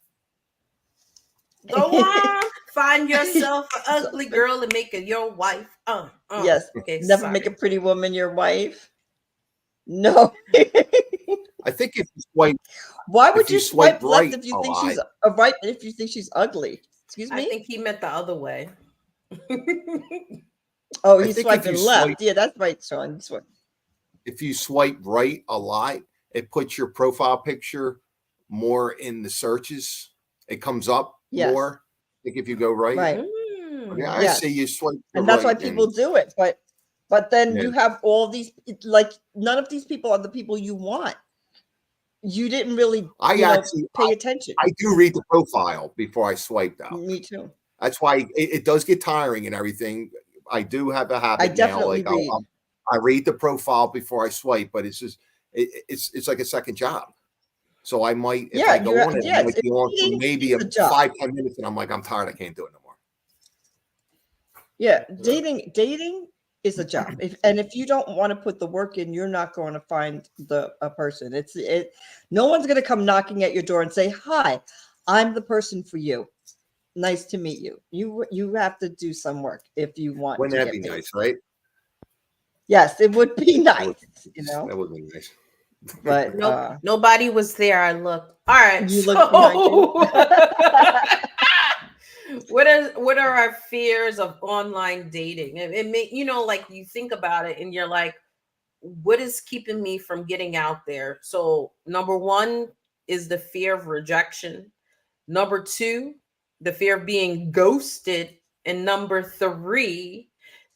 Go on, find yourself an ugly girl and make it your wife. Yes. Okay, never make a pretty woman your wife. No. I think if you swipe, why would you swipe right left if you think she's right? If you think she's ugly, excuse me. I think he meant the other way. Oh, he's swiping left. Yeah, that's right, Sean. If you swipe right a lot, it puts your profile picture more in the searches. It comes up more. I think if you go right. Yeah, I see you swipe. And that's why people do it. But then you have all these, like, none of these people are the people you want. You didn't really pay attention. I do read the profile before I swipe though. Me too. That's why it does get tiring and everything. I do have a habit I definitely now. Like I read the profile before I swipe, but it's just it's like a second job. So I might if I go on it, I might be on for maybe 5-10 minutes, and I'm like, I'm tired. I can't do it no more. Yeah, dating is a job. If you don't want to put the work in, you're not going to find a person. No one's going to come knocking at your door and say, "Hi, I'm the person for you. Nice to meet you." You have to do some work if you want. Wouldn't that be nice, right? Yes, it would be nice. That would be nice. But nobody was there. I looked. All right. You looked behind you. What are our fears of online dating? It may, like you think about it and you're like, what is keeping me from getting out there? So number 1 is the fear of rejection. Number 2, the fear of being ghosted. And number 3,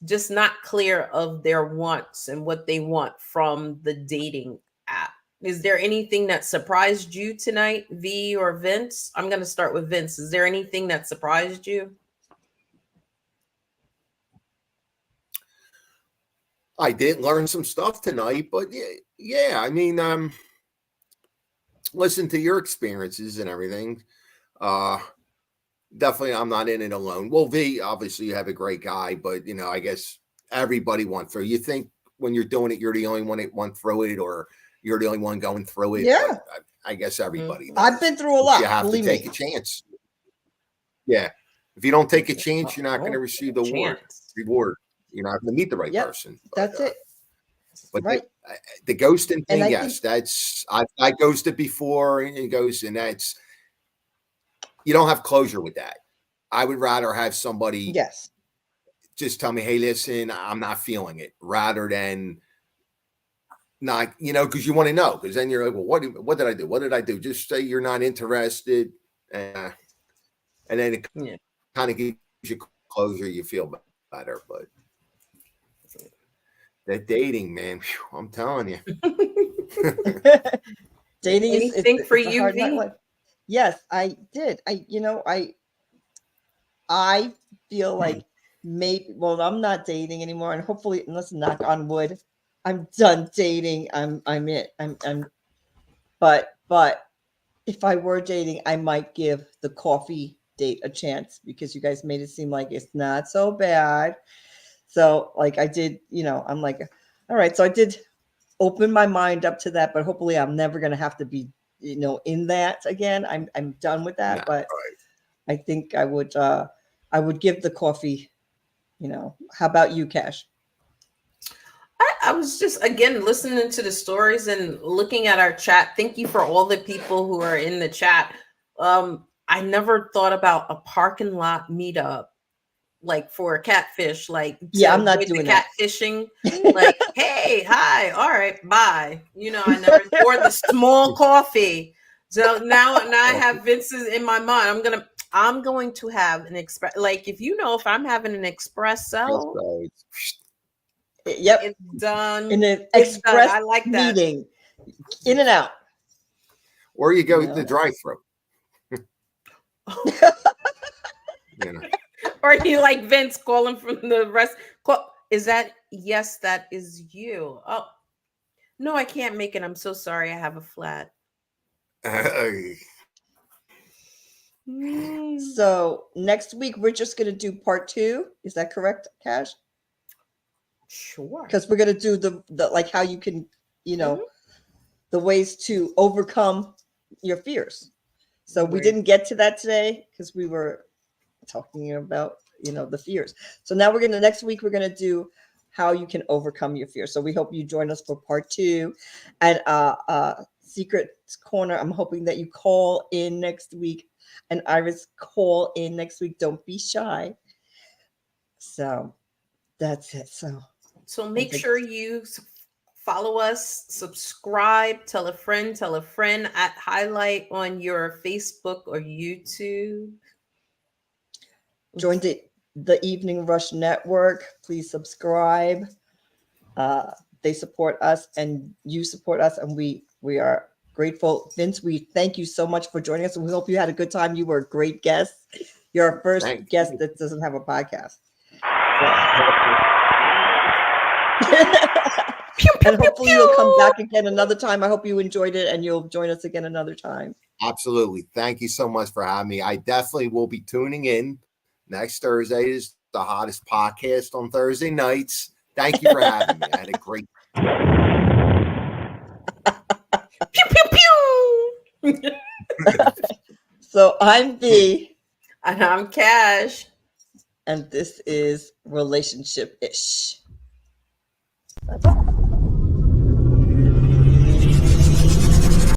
just not clear of their wants and what they want from the dating app. Is there anything that surprised you tonight, V or Vince? I'm going to start with Vince. Is there anything that surprised you? I did learn some stuff tonight, but yeah. I mean, listen to your experiences and everything. Definitely, I'm not in it alone. Well, V, obviously, you have a great guy, but I guess everybody went through. You think when you're doing it, you're the only one that went through it, or you're the only one going through it. Yeah. I guess everybody. Mm-hmm. I've been through a lot. You have to take a chance. Yeah. If you don't take a chance, you're not going to receive the reward. You're not going to meet the right person. But, that's it. But right. The ghosting thing, yes, that's I ghosted before and goes, and that's you don't have closure with that. I would rather have somebody just tell me, hey, listen, I'm not feeling it, rather than not, because you want to know, because then you're like, well, what did I do? What did I do? Just say you're not interested, and then it kind of gives you closure. You feel better, but that dating, man, I'm telling you. Dating is Anything for it's a you, hard V? life. Yes, I did. I feel like maybe, well, I'm not dating anymore, and hopefully, unless knock on wood, I'm done dating. I'm it. But if I were dating, I might give the coffee date a chance, because you guys made it seem like it's not so bad. So like I did, I'm like, all right. So I did open my mind up to that, but hopefully I'm never going to have to be, in that again. I'm done with that. But I think I would give the coffee, how about you, Cash? I was just, again, listening to the stories and looking at our chat. Thank you for all the people who are in the chat. I never thought about a parking lot meetup, like for a catfish, like yeah, I'm not doing the catfishing. Like, hey, hi, all right, bye. I never, or the small coffee. So now I have Vince's in my mind. I'm going to have an express. Like, if I'm having an espresso, yep, it's done. In an It's express done. I like that. meeting, in and out. Or you go to the drive-through. Or you like Vince calling from the rest. Is that, yes, that is you. Oh, no, I can't make it. I'm so sorry. I have a flat. So next week we're just going to do part 2. Is that correct, Cash? Sure. Because we're going to do the like how you can, the ways to overcome your fears. So we didn't get to that today because we were talking about, the fears. So now next week we're going to do how you can overcome your fear. So we hope you join us for part 2. And Secret Corner, I'm hoping that you call in next week. And Iris, call in next week. Don't be shy. So that's it. So make sure you follow us, subscribe, tell a friend, at highlight on your Facebook or YouTube. Join the Evening Rush Network. Please subscribe. They support us and you support us, and we are grateful. Vince, we thank you so much for joining us, and we hope you had a good time. You were a great guest. You're our first guest that doesn't have a podcast. And hopefully you'll come back again another time. I hope you enjoyed it and you'll join us again another time. Absolutely. Thank you so much for having me. I definitely will be tuning in. Next Thursday is the hottest podcast on Thursday nights. Thank you for having me. I had a great Pew, pew, pew. So I'm Vee. And I'm Cash. And this is Relationship-ish. Bye-bye.